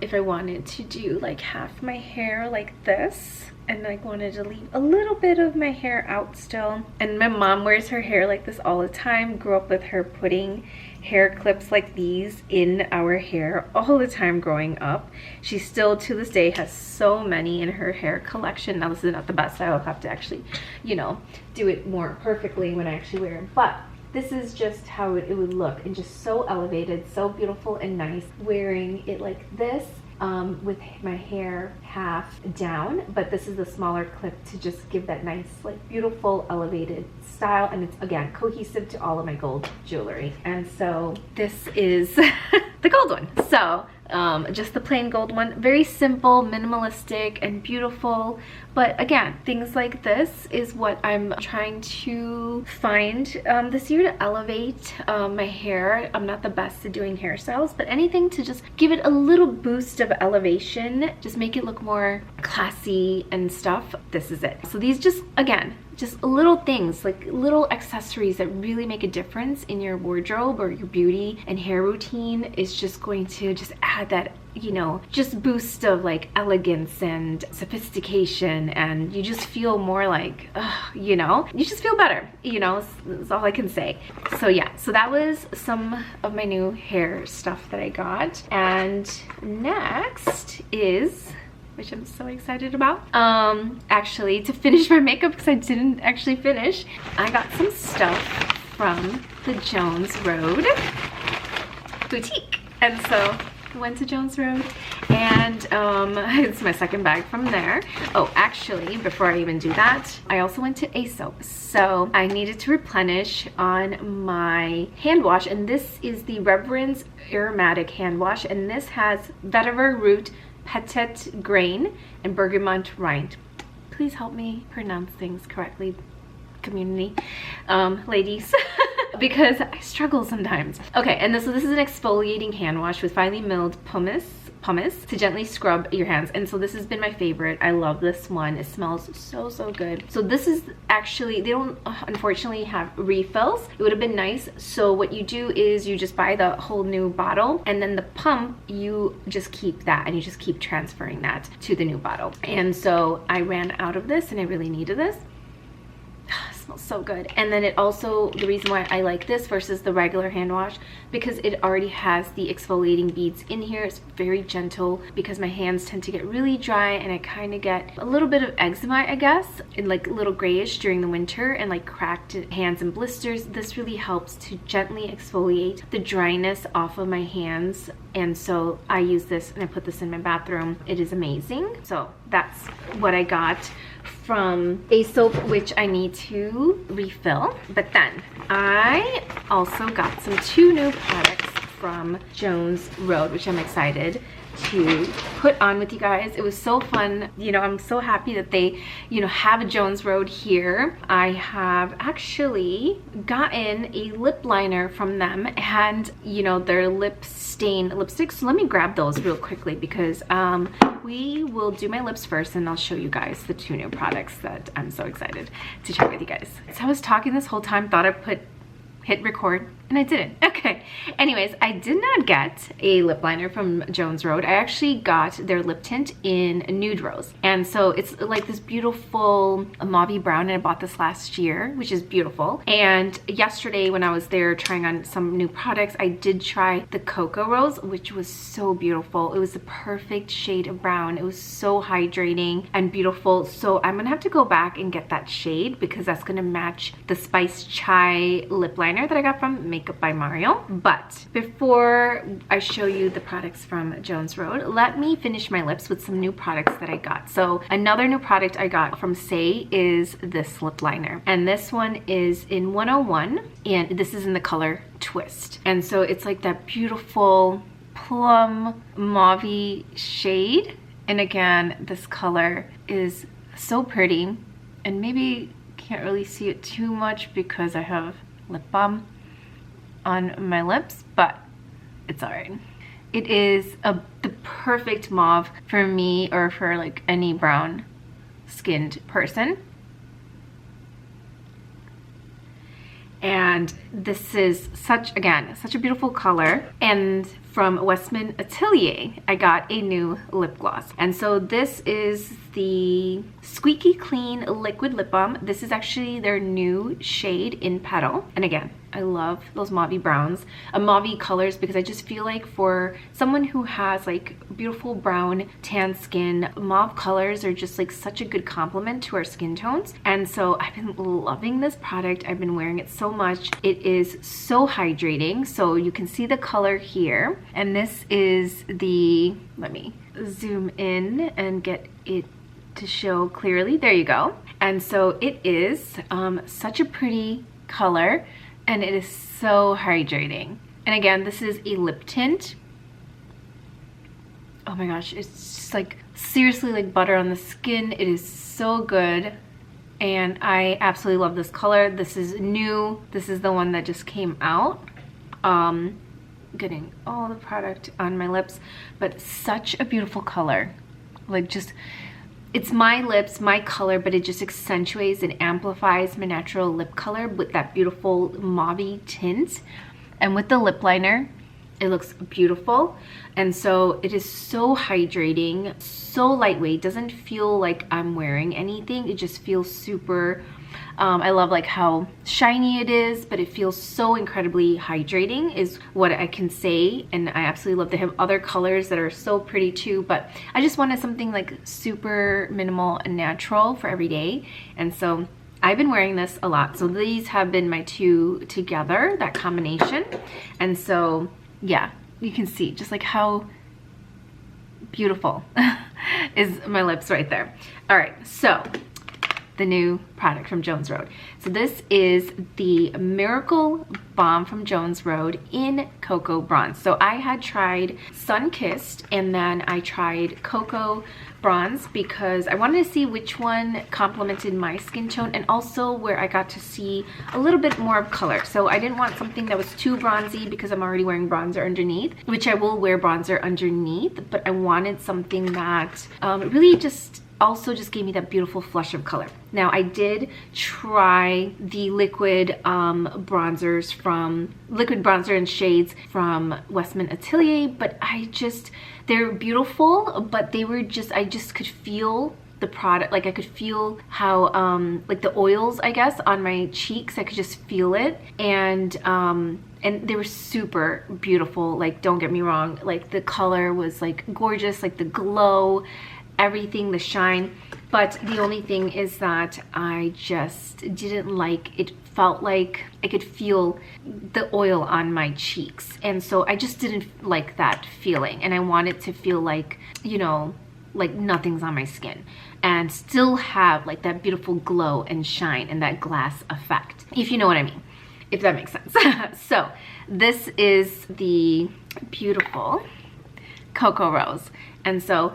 if I wanted to do like half my hair like this, and I wanted to leave a little bit of my hair out still. And my mom wears her hair like this all the time, grew up with her putting hair clips like these in our hair all the time growing up. She still to this day has so many in her hair collection. Now this is not the best, I'll have to actually, you know, do it more perfectly when I actually wear it, but this is just how it would look, and just so elevated, so beautiful and nice wearing it like this. with my hair half down, but this is the smaller clip to just give that nice, like, beautiful elevated style. And it's, again, cohesive to all of my gold jewelry. And so this is the gold one. So just the plain gold one, very simple, minimalistic, and beautiful. But again, things like this is what I'm trying to find this year to elevate my hair. I'm not the best at doing hairstyles, but anything to just give it a little boost of elevation, just make it look more classy and stuff. This is it. So these just, again, just little things, like little accessories that really make a difference in your wardrobe or your beauty and hair routine is just going to just add that, you know, just boost of like elegance and sophistication, and you just feel more like, you know, you just feel better, you know, is all I can say. So yeah, so that was some of my new hair stuff that I got. And next is, which I'm so excited about, actually to finish my makeup, because I didn't actually finish, I got some stuff from the Jones Road boutique. And so I went to Jones Road, and it's my second bag from there. Oh, actually, before I even do that, I also went to Aesop. So I needed to replenish on my hand wash, and this is the Reverence Aromatic Hand Wash, and this has vetiver root, petite grain, and bergamot rind. Please help me pronounce things correctly, community, ladies, because I struggle sometimes. Okay, and this is an exfoliating hand wash with finely milled pumice to gently scrub your hands. And so this has been my favorite. I love this one. It smells so good. So this is actually, they don't unfortunately have refills. It would have been nice. So what you do is you just buy the whole new bottle, and then the pump, you just keep that and you just keep transferring that to the new bottle. And so I ran out of this and I really needed this. Smells so good. And then it also, the reason why I like this versus the regular hand wash, because it already has the exfoliating beads in here. It's very gentle, because my hands tend to get really dry and I kind of get a little bit of eczema, I guess, and like a little grayish during the winter, and like cracked hands and blisters. This really helps to gently exfoliate the dryness off of my hands. And so I use this and I put this in my bathroom. It is amazing. So that's what I got from Aesop, which I need to refill. But then I also got two new products from Jones Road, which I'm excited to put on with you guys. It was so fun. You know, I'm so happy that they, you know, have a Jones Road here. I have actually gotten a lip liner from them, and you know, their lip stain lipsticks. So let me grab those real quickly, because we will do my lips first, and I'll show you guys the two new products that I'm so excited to share with you guys. So I was talking this whole time, thought I hit record, and I didn't. Okay, anyways, I did not get a lip liner from Jones Road. I actually got their lip tint in Nude Rose, and so it's like this beautiful mauve brown, and I bought this last year, which is beautiful. And yesterday when I was there trying on some new products, I did try the Cocoa Rose, which was so beautiful. It was the perfect shade of brown. It was so hydrating and beautiful. So I'm gonna have to go back and get that shade, because that's gonna match the Spice Chai lip liner that I got from Makeup by Mario. But before I show you the products from Jones Road, let me finish my lips with some new products that I got. So another new product I got from Say is this lip liner, and this one is in 101, and this is in the color Twist. And so it's like that beautiful plum mauve shade, and again, this color is so pretty. And maybe can't really see it too much because I have lip balm on my lips, but it's alright. It is the perfect mauve for me, or for like any brown skinned person. And this is such a beautiful color. And from Westman Atelier, I got a new lip gloss. And so this is the Squeaky Clean Liquid Lip Balm. This is actually their new shade in Petal. And again, I love those mauve browns, mauve colors, because I just feel like for someone who has like beautiful brown tan skin, mauve colors are just like such a good complement to our skin tones. And so I've been loving this product. I've been wearing it so much. It is so hydrating. So you can see the color here, and this is the let me zoom in and get it to show clearly. There you go. And so it is such a pretty color, and it is so hydrating. And again, this is a lip tint. Oh my gosh, it's just like seriously like butter on the skin. It is so good, and I absolutely love this color. This is new. This is the one that just came out. Getting all the product on my lips, but such a beautiful color. Like, just, it's my lips, my color, but it just accentuates and amplifies my natural lip color with that beautiful mauve tint. And with the lip liner, it looks beautiful. And so it is so hydrating, so lightweight, doesn't feel like I'm wearing anything. It just feels super, I love like how shiny it is, but it feels so incredibly hydrating is what I can say. And I absolutely love. They have other colors that are so pretty too, but I just wanted something like super minimal and natural for every day. And so I've been wearing this a lot. So these have been my two together, that combination. And so yeah, you can see just like how beautiful is my lips right there. All right, so the new product from Jones Road. So this is the Miracle Balm from Jones Road in Cocoa Bronze. So I had tried Sun Kissed, and then I tried Cocoa Bronze because I wanted to see which one complemented my skin tone, and also where I got to see a little bit more of color. So I didn't want something that was too bronzy because I'm already wearing bronzer underneath, which I will wear bronzer underneath, but I wanted something that really just also just gave me that beautiful flush of color. Now I did try the liquid bronzers from liquid bronzer and shades from Westman Atelier, but they're beautiful, but they were just, I just could feel the product, like I could feel how like the oils, I guess, on my cheeks. I could just feel it, and they were super beautiful. Like, don't get me wrong, like the color was like gorgeous, like the glow, everything, the shine. But the only thing is that I just didn't like, it felt like I could feel the oil on my cheeks, and so I just didn't like that feeling, and I wanted to feel like, you know, like nothing's on my skin and still have like that beautiful glow and shine and that glass effect, if you know what I mean, if that makes sense. So this is the beautiful Cocoa Rose, and so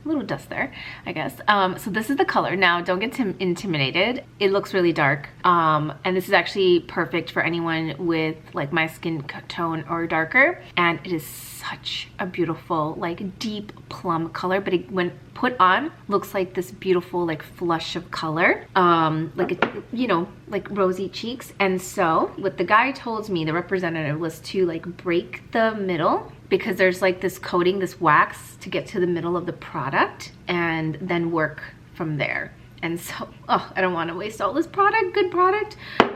little dust there, I guess. So this is the color. Now, don't get intimidated. It looks really dark. And this is actually perfect for anyone with like my skin tone or darker. And it is such a beautiful, like deep plum color, but when put on, looks like this beautiful, like flush of color, like you know, like rosy cheeks. And so what the guy told me, the representative, was to like break the middle, because there's like this coating, this wax, to get to the middle of the product, and then work from there. And so, oh, I don't want to waste all this product, good product. So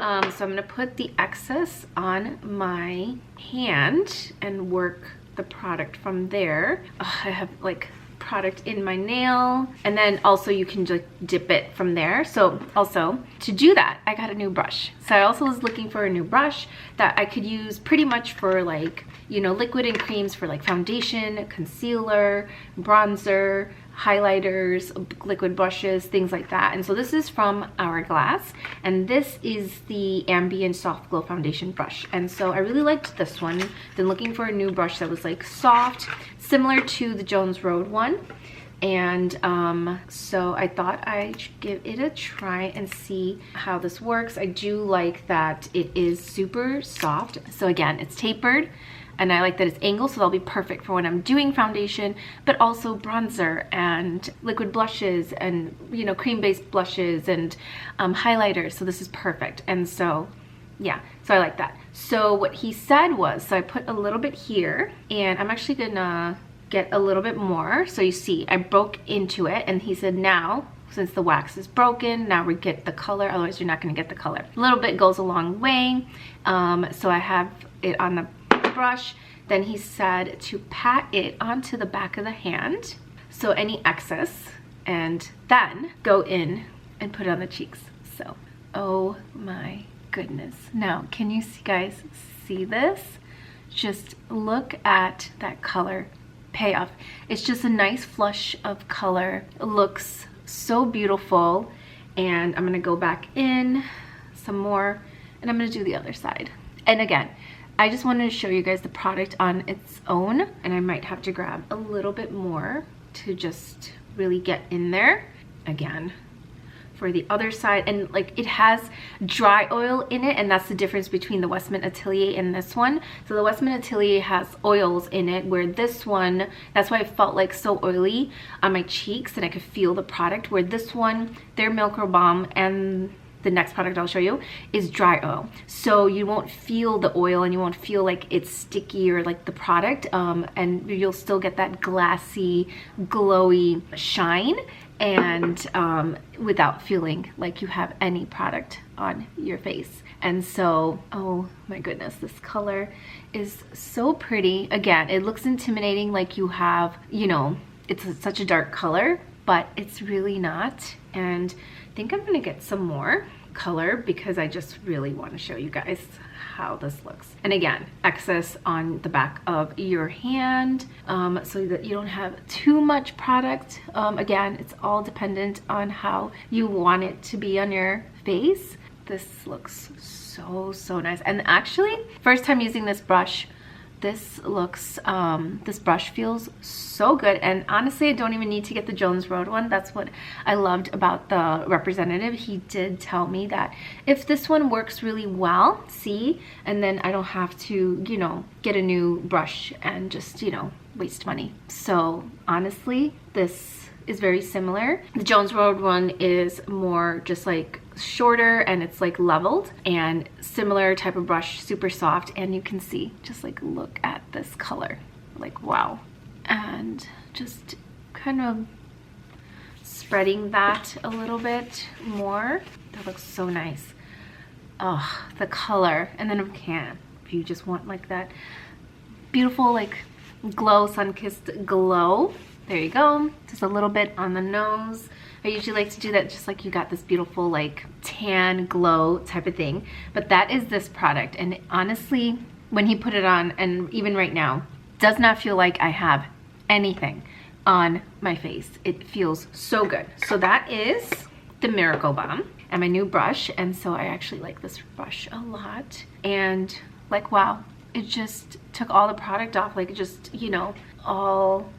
I'm gonna put the excess on my hand and work the product from there. Oh, I have like product in my nail, and then also you can just dip it from there. So also to do that, I got a new brush. So I also was looking for a new brush that I could use pretty much for like, you know, liquid and creams for like foundation, concealer, bronzer, highlighters, liquid brushes, things like that. And so this is from Hourglass, and this is the Ambient Soft Glow Foundation brush. And so I really liked this one. Been looking for a new brush that was like soft, similar to the Jones Road one. And so I thought I'd give it a try and see how this works. I do like that it is super soft. So again, it's tapered, and I like that it's angled, so that'll be perfect for when I'm doing foundation, but also bronzer and liquid blushes and, you know, cream-based blushes and highlighters. So this is perfect. And so, yeah, so I like that. So what he said was, so I put a little bit here, and I'm actually gonna get a little bit more. So you see, I broke into it, and he said, now, since the wax is broken, now we get the color, otherwise you're not gonna get the color. A little bit goes a long way. So I have it on the brush. Then he said to pat it onto the back of the hand, so any excess, and then go in and put it on the cheeks. So, oh my goodness. Now, can you guys see this? Just look at that color payoff. It's just a nice flush of color. It looks so beautiful. And I'm gonna go back in some more, and I'm gonna do the other side. And again, I just wanted to show you guys the product on its own, and I might have to grab a little bit more to just really get in there. Again, for the other side, and like it has dry oil in it, and that's the difference between the Westman Atelier and this one. So the Westman Atelier has oils in it, where this one, that's why it felt like so oily on my cheeks and I could feel the product, where this one, their Micro Balm and the next product I'll show you is dry oil, so you won't feel the oil and you won't feel like it's sticky or like the product, and you'll still get that glassy, glowy shine, and without feeling like you have any product on your face. And so, oh my goodness, this color is so pretty. Again, it looks intimidating, like you have, you know, it's such a dark color, but it's really not. And I think I'm gonna get some more color because I just really want to show you guys how this looks. And again, excess on the back of your hand, so that you don't have too much product. Again, it's all dependent on how you want it to be on your face. This looks so nice. And actually, first time using this brush, this looks, this brush feels so good. And honestly, I don't even need to get the Jones Road one. That's what I loved about the representative. He did tell me that if this one works really well, see, and then I don't have to, you know, get a new brush and just, you know, waste money. So honestly, this is very similar. The Jones Road one is more just like shorter, and it's like leveled, and similar type of brush, super soft. And you can see, just like look at this color, like wow. And just kind of spreading that a little bit more. That looks so nice. Oh, the color. And then if you just want like that beautiful like glow, sun-kissed glow, there you go. Just a little bit on the nose. I usually like to do that just like you got this beautiful like tan glow type of thing. But that is this product. And honestly, when he put it on, and even right now, does not feel like I have anything on my face. It feels so good. So that is the Miracle Balm and my new brush. And so I actually like this brush a lot. And like, wow, it just took all the product off. Like it just, you know, all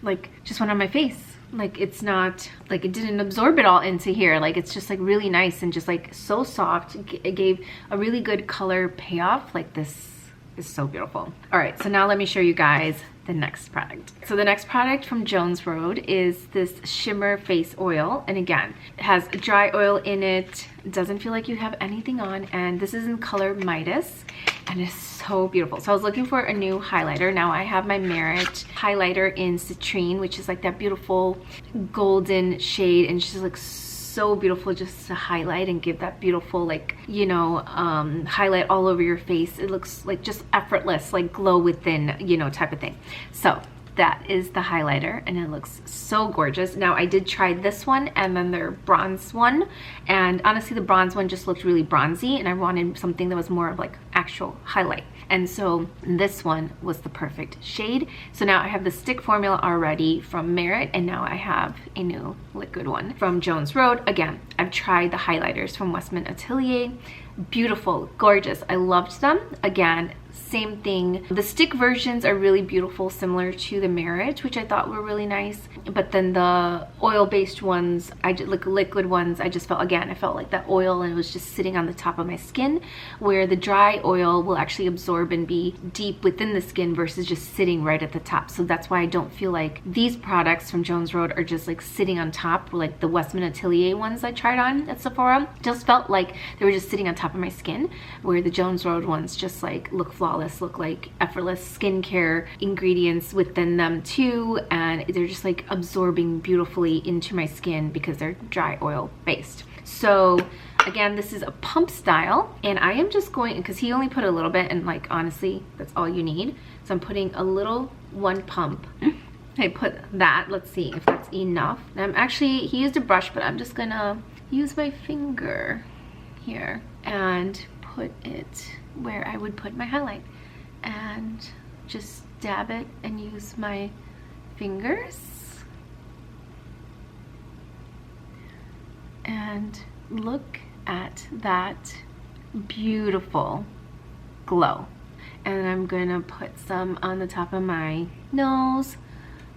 like just went on my face. Like it's not like it didn't absorb it all into here. Like it's just like really nice and just like so soft. It gave a really good color payoff. Like this is so beautiful. All right, so now let me show you guys the next product. So the next product from Jones Road is this shimmer face oil, and again, it has dry oil in it. It doesn't feel like you have anything on, and this is in color Midas, and it's so beautiful. So I was looking for a new highlighter. Now I have my Merit highlighter in Citrine, which is like that beautiful golden shade, and it's just like so beautiful just to highlight and give that beautiful, like, you know, highlight all over your face. It looks like just effortless, like glow within, you know, type of thing. So that is the highlighter, and it looks so gorgeous. Now I did try this one and then their bronze one, and honestly the bronze one just looked really bronzy, and I wanted something that was more of like actual highlight. And so this one was the perfect shade. So now I have the stick formula already from Merit, and now I have a new liquid one from Jones Road. Again, I've tried the highlighters from Westman Atelier. Beautiful, gorgeous. I loved them. Again, same thing. The stick versions are really beautiful, similar to the Merit, which I thought were really nice. But then the oil-based ones, I did like liquid ones, I just felt, again, I felt like that oil and it was just sitting on the top of my skin, where the dry oil will actually absorb and be deep within the skin versus just sitting right at the top. So that's why I don't feel like these products from Jones Road are just like sitting on top, like the Westman Atelier ones I tried on at Sephora. Just felt like they were just sitting on top of my skin, where the Jones Road ones just like look flawless, look like effortless skincare ingredients within them too, and they're just like absorbing beautifully into my skin because they're dry oil based. So again, this is a pump style, and I am just going, because he only put a little bit, and like honestly that's all you need. So I'm putting a little one pump. I put that, let's see if that's enough. I'm actually, he used a brush, but I'm just gonna use my finger here and put it where I would put my highlight, and just dab it and use my fingers. And look at that beautiful glow. And I'm gonna put some on the top of my nose,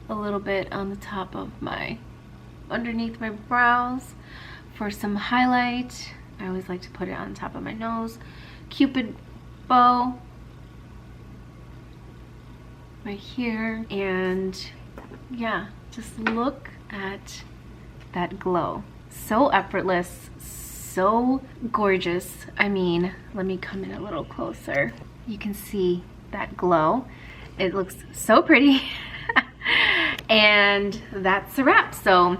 a little bit on the top of my, underneath my brows for some highlight. I always like to put it on top of my nose. Cupid bow right here. And yeah, just look at that glow. So effortless, so gorgeous. I mean, let me come in a little closer. You can see that glow. It looks so pretty. And that's a wrap. So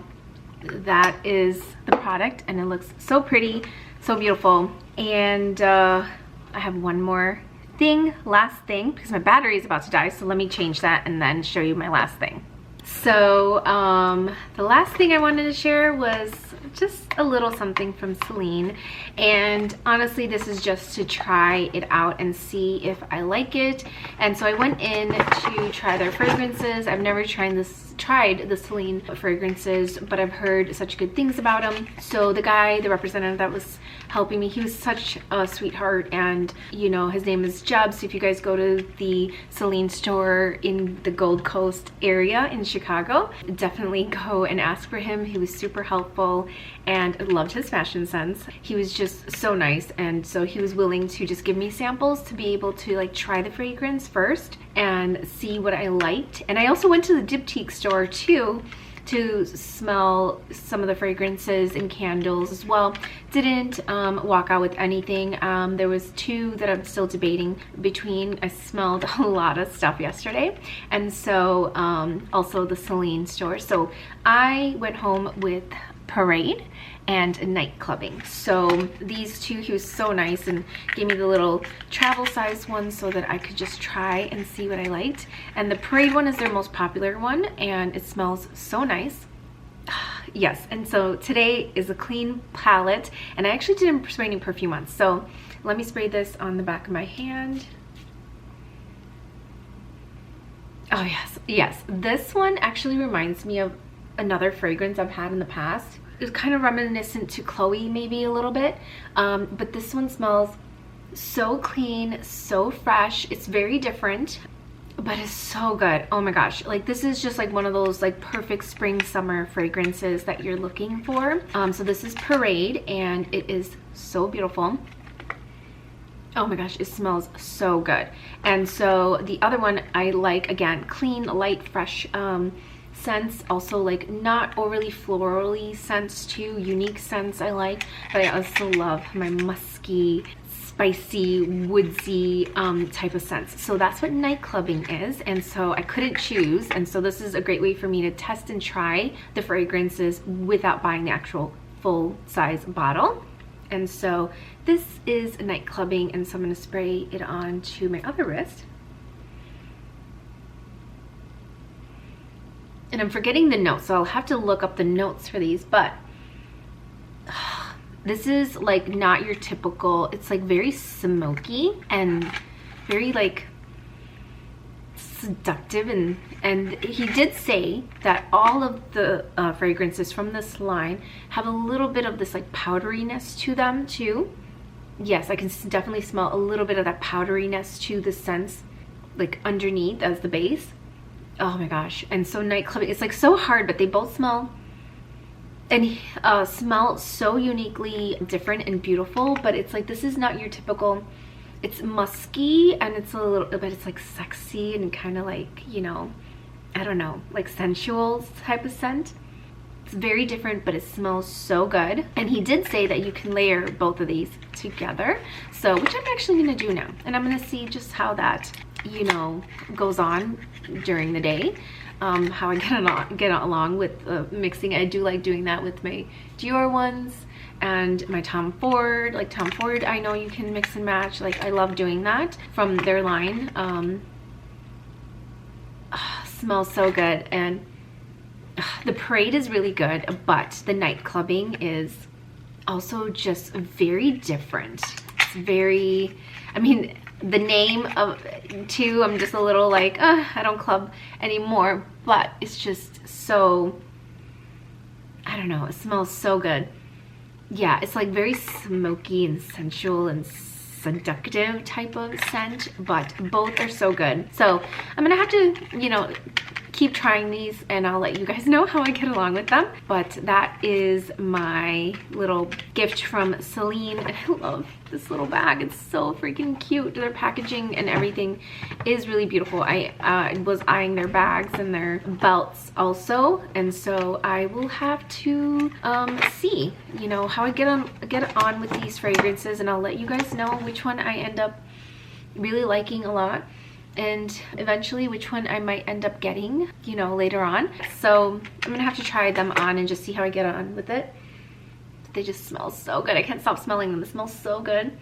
that is the product, and it looks so pretty, so beautiful. And I have one more thing, last thing, because my battery is about to die. So let me change that and then show you my last thing. So the last thing I wanted to share was just a little something from Celine, and honestly this is just to try it out and see if I like it. And so I went in to try their fragrances. I've never tried the Celine fragrances, but I've heard such good things about them. So the guy, the representative that was helping me, he was such a sweetheart, and you know, his name is Jeb. So if you guys go to the Celine store in the Gold Coast area in Chicago, definitely go and ask for him. He was super helpful and I loved his fashion sense. He was just so nice, and so he was willing to just give me samples to be able to like try the fragrance first and see what I liked. And I also went to the diptyque store too to smell some of the fragrances and candles as well. Didn't walk out with anything. There was two that I'm still debating between. I smelled a lot of stuff yesterday, and so also the Celine store. So I went home with Parade and night clubbing. So these two, he was so nice and gave me the little travel size one so that I could just try and see what I liked. And the Parade one is their most popular one, and it smells so nice. Yes, and so today is a clean palette, and I actually didn't spray any perfume on. So let me spray this on the back of my hand. Oh yes, yes. This one actually reminds me of another fragrance I've had in the past. It's kind of reminiscent to Chloe maybe a little bit, but this one smells so clean, so fresh. It's very different, but it's so good. Oh my gosh, like this is just like one of those like perfect spring summer fragrances that you're looking for. So this is Parade, and it is so beautiful. Oh my gosh, it smells so good. And so the other one I like, again, clean, light, fresh scents, also like not overly florally scents too, unique scents I like, but I also love my musky, spicy, woodsy type of scents. So that's what night clubbing is, and so I couldn't choose, and so this is a great way for me to test and try the fragrances without buying the actual full size bottle. And so this is night clubbing, and so I'm going to spray it on to my other wrist. And I'm forgetting the notes, so I'll have to look up the notes for these, but this is like not your typical, it's like very smoky and very like seductive, and he did say that all of the fragrances from this line have a little bit of this like powderiness to them too. Yes, I can definitely smell a little bit of that powderiness to the scents like underneath as the base. Oh my gosh. And so night clubbing, it's like so hard, but they both smell and smell so uniquely different and beautiful. But it's like, this is not your typical, it's musky, and it's a little bit, it's like sexy and kind of like, you know, I don't know, like sensual type of scent. It's very different, but it smells so good. And he did say that you can layer both of these together, so which I'm actually going to do now, and I'm going to see just how that, you know, goes on during the day, how I get along with mixing. I do like doing that with my Dior ones and my Tom Ford. Like Tom Ford, I know you can mix and match. Like I love doing that from their line. Smells so good. And the Parade is really good, but the night clubbing is also just very different. very, I mean, the name of too, I'm just a little like, I don't club anymore, but it's just so, I don't know, it smells so good. Yeah, it's like very smoky and sensual and seductive type of scent, but both are so good. So I'm gonna have to, you know, keep trying these and I'll let you guys know how I get along with them. But that is my little gift from Celine, and I love this little bag. It's so freaking cute. Their packaging and everything is really beautiful. I was eyeing their bags and their belts also, and so I will have to see, you know, how I get on with these fragrances, and I'll let you guys know which one I end up really liking a lot, and eventually which one I might end up getting, you know, later on. So I'm gonna have to try them on and just see how I get on with it. But they just smell so good. I can't stop smelling them. They smell so good.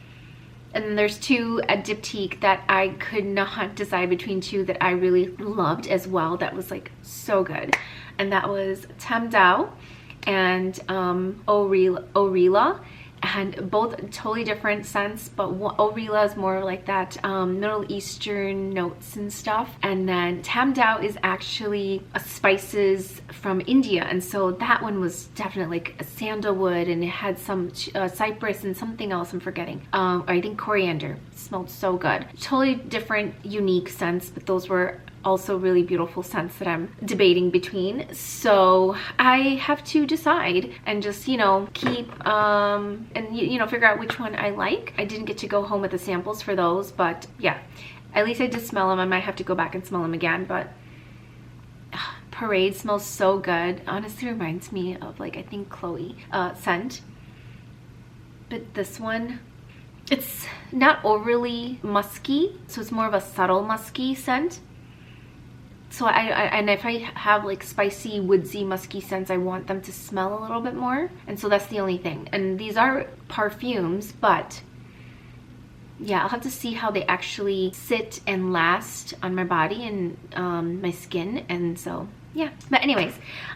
And then there's two at Diptyque that I could not decide between two that I really loved as well. That was like so good. And that was Tam Dao and Orila. And both totally different scents, but Orila is more like that Middle Eastern notes and stuff, and then Tam Dao is actually spices from India, and so that one was definitely like a sandalwood, and it had some cypress and something else I'm forgetting. I think coriander. It smelled so good. Totally different, unique scents, but those were also really beautiful scents that I'm debating between. So I have to decide and just, you know, keep and you know, figure out which one I like. I didn't get to go home with the samples for those, but yeah, at least I did smell them. I might have to go back and smell them again, but Parade smells so good. Honestly reminds me of, like, I think Chloe scent. But this one, it's not overly musky, so it's more of a subtle musky scent. So and if I have like spicy, woodsy, musky scents, I want them to smell a little bit more. And so that's the only thing. And these are perfumes, but yeah, I'll have to see how they actually sit and last on my body and my skin. And so yeah, but anyways,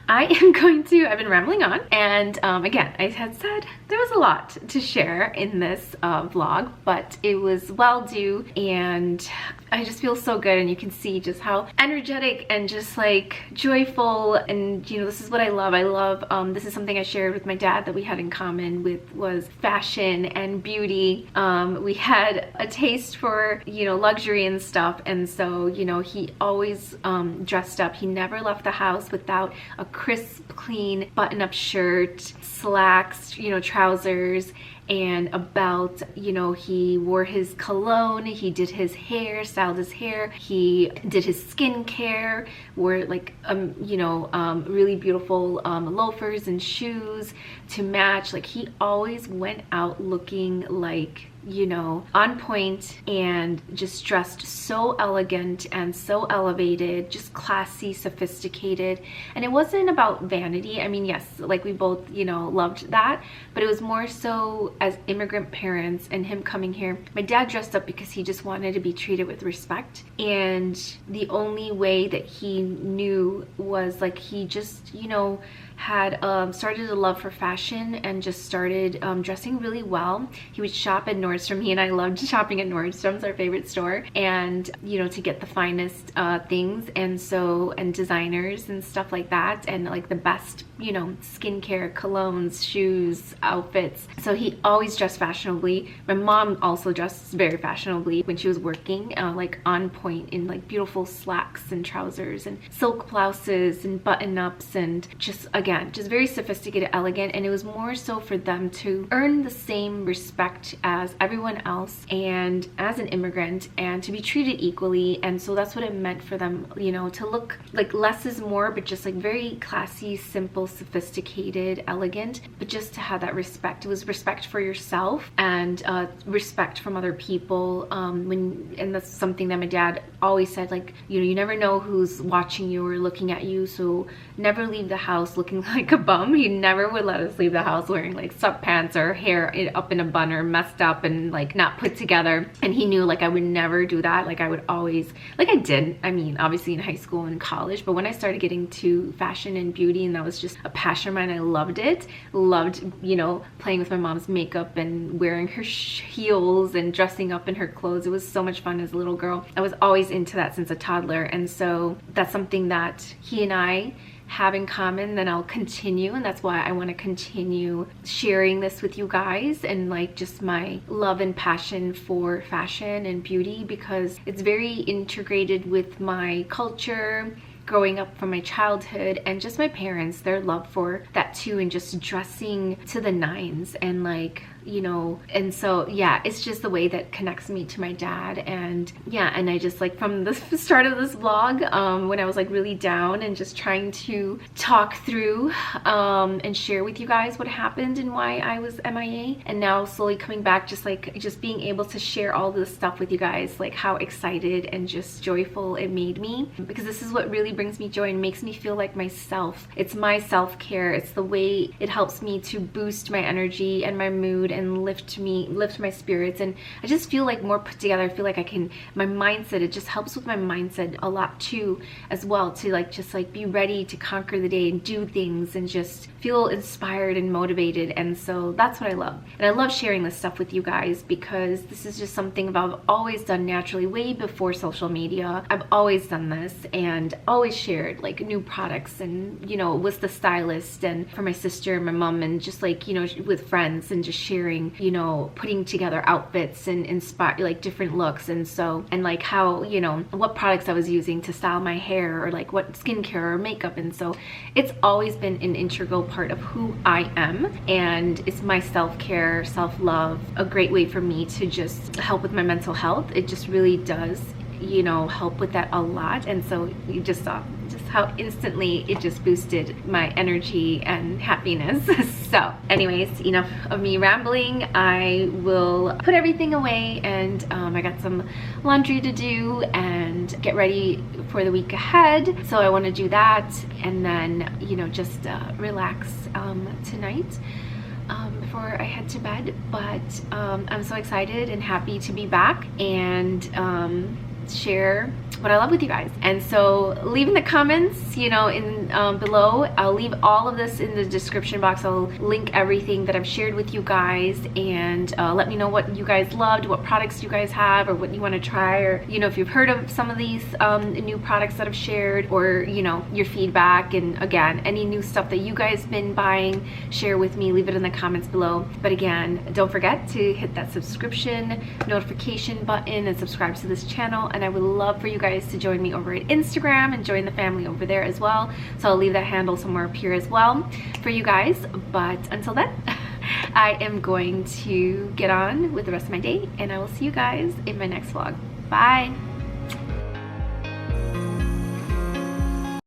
I am going to, I've been rambling on, and again, I had said there was a lot to share in this vlog, but it was well due, and I just feel so good, and you can see just how energetic and just like joyful, and you know, this is what I love. I love, this is something I shared with my dad that we had in common with, was fashion and beauty. We had a taste for, you know, luxury and stuff, and so, you know, he always dressed up. He never left the house without a crisp, clean button-up shirt, slacks, you know, trousers, and a belt. You know, he wore his cologne, he did his hair, styled his hair, he did his skincare, wore like you know, really beautiful loafers and shoes to match. Like, he always went out looking like, you know, on point, and just dressed so elegant and so elevated, just classy, sophisticated. And it wasn't about vanity. I mean, yes, like we both, you know, loved that, but it was more so as immigrant parents and him coming here. My dad dressed up because he just wanted to be treated with respect, and the only way that he knew was like, he just, you know, had started a love for fashion and just started dressing really well. He would shop at Nordstrom. He and I loved shopping at Nordstrom's, our favorite store, and you know, to get the finest things, and so, and designers and stuff like that, and like the best, you know, skincare, colognes, shoes, outfits. So he always dressed fashionably. My mom also dressed very fashionably when she was working, like on point in like beautiful slacks and trousers and silk blouses and button-ups, and just again, just very sophisticated, elegant. And it was more so for them to earn the same respect as everyone else, and as an immigrant, and to be treated equally. And so that's what it meant for them, you know, to look like less is more, but just like very classy, simple, sophisticated, elegant, but just to have that respect. It was respect for yourself and respect from other people. And that's something that my dad always said, like, you know, you never know who's watching you or looking at you, so never leave the house looking looking like a bum. He never would let us leave the house wearing like sweatpants or hair up in a bun or messed up and like not put together. And he knew like I would never do that. Like I would always, like I did, I mean, obviously in high school and college, but when I started getting to fashion and beauty, and that was just a passion of mine, I loved it. Loved, you know, playing with my mom's makeup and wearing her heels and dressing up in her clothes. It was so much fun as a little girl. I was always into that since a toddler. And so that's something that he and I have in common, then I'll continue, and that's why I want to continue sharing this with you guys, and like just my love and passion for fashion and beauty, because it's very integrated with my culture growing up from my childhood, and just my parents, their love for that too, and just dressing to the nines, and like, you know, and so yeah, it's just the way that connects me to my dad. And yeah, and I just like from the start of this vlog, when I was like really down and just trying to talk through and share with you guys what happened and why I was MIA, and now slowly coming back, just like just being able to share all this stuff with you guys, like how excited and just joyful it made me, because this is what really brings me joy and makes me feel like myself. It's my self-care. It's the way it helps me to boost my energy and my mood and lift my spirits, and I just feel like more put together. I feel like I can, my mindset, it just helps with my mindset a lot too as well, to like just like be ready to conquer the day and do things and just feel inspired and motivated. And so that's what I love, and I love sharing this stuff with you guys, because this is just something I've always done naturally, way before social media. I've always done this and always shared like new products, and you know, was the stylist and for my sister and my mom, and just like, you know, with friends, and just sharing, you know, putting together outfits and inspire like different looks. And so, and like how, you know, what products I was using to style my hair, or like what skincare or makeup. And so it's always been an integral part of who I am, and it's my self-care, self-love, a great way for me to just help with my mental health. It just really does, you know, help with that a lot. And so you just saw just how instantly it just boosted my energy and happiness. So anyways, enough of me rambling. I will put everything away, and I got some laundry to do and get ready for the week ahead. So I want to do that, and then, you know, just relax tonight before I head to bed. But I'm so excited and happy to be back and share what I love with you guys. And so leave in the comments, you know, in below. I'll leave all of this in the description box. I'll link everything that I've shared with you guys, and let me know what you guys loved, what products you guys have, or what you want to try, or, you know, if you've heard of some of these new products that I've shared, or, you know, your feedback. And again, any new stuff that you guys been buying, share with me, leave it in the comments below. But again, don't forget to hit that subscription notification button and subscribe to this channel. And I would love for you guys to join me over at Instagram and join the family over there as well. So I'll leave that handle somewhere up here as well for you guys. But until then, I am going to get on with the rest of my day, and I will see you guys in my next vlog. Bye.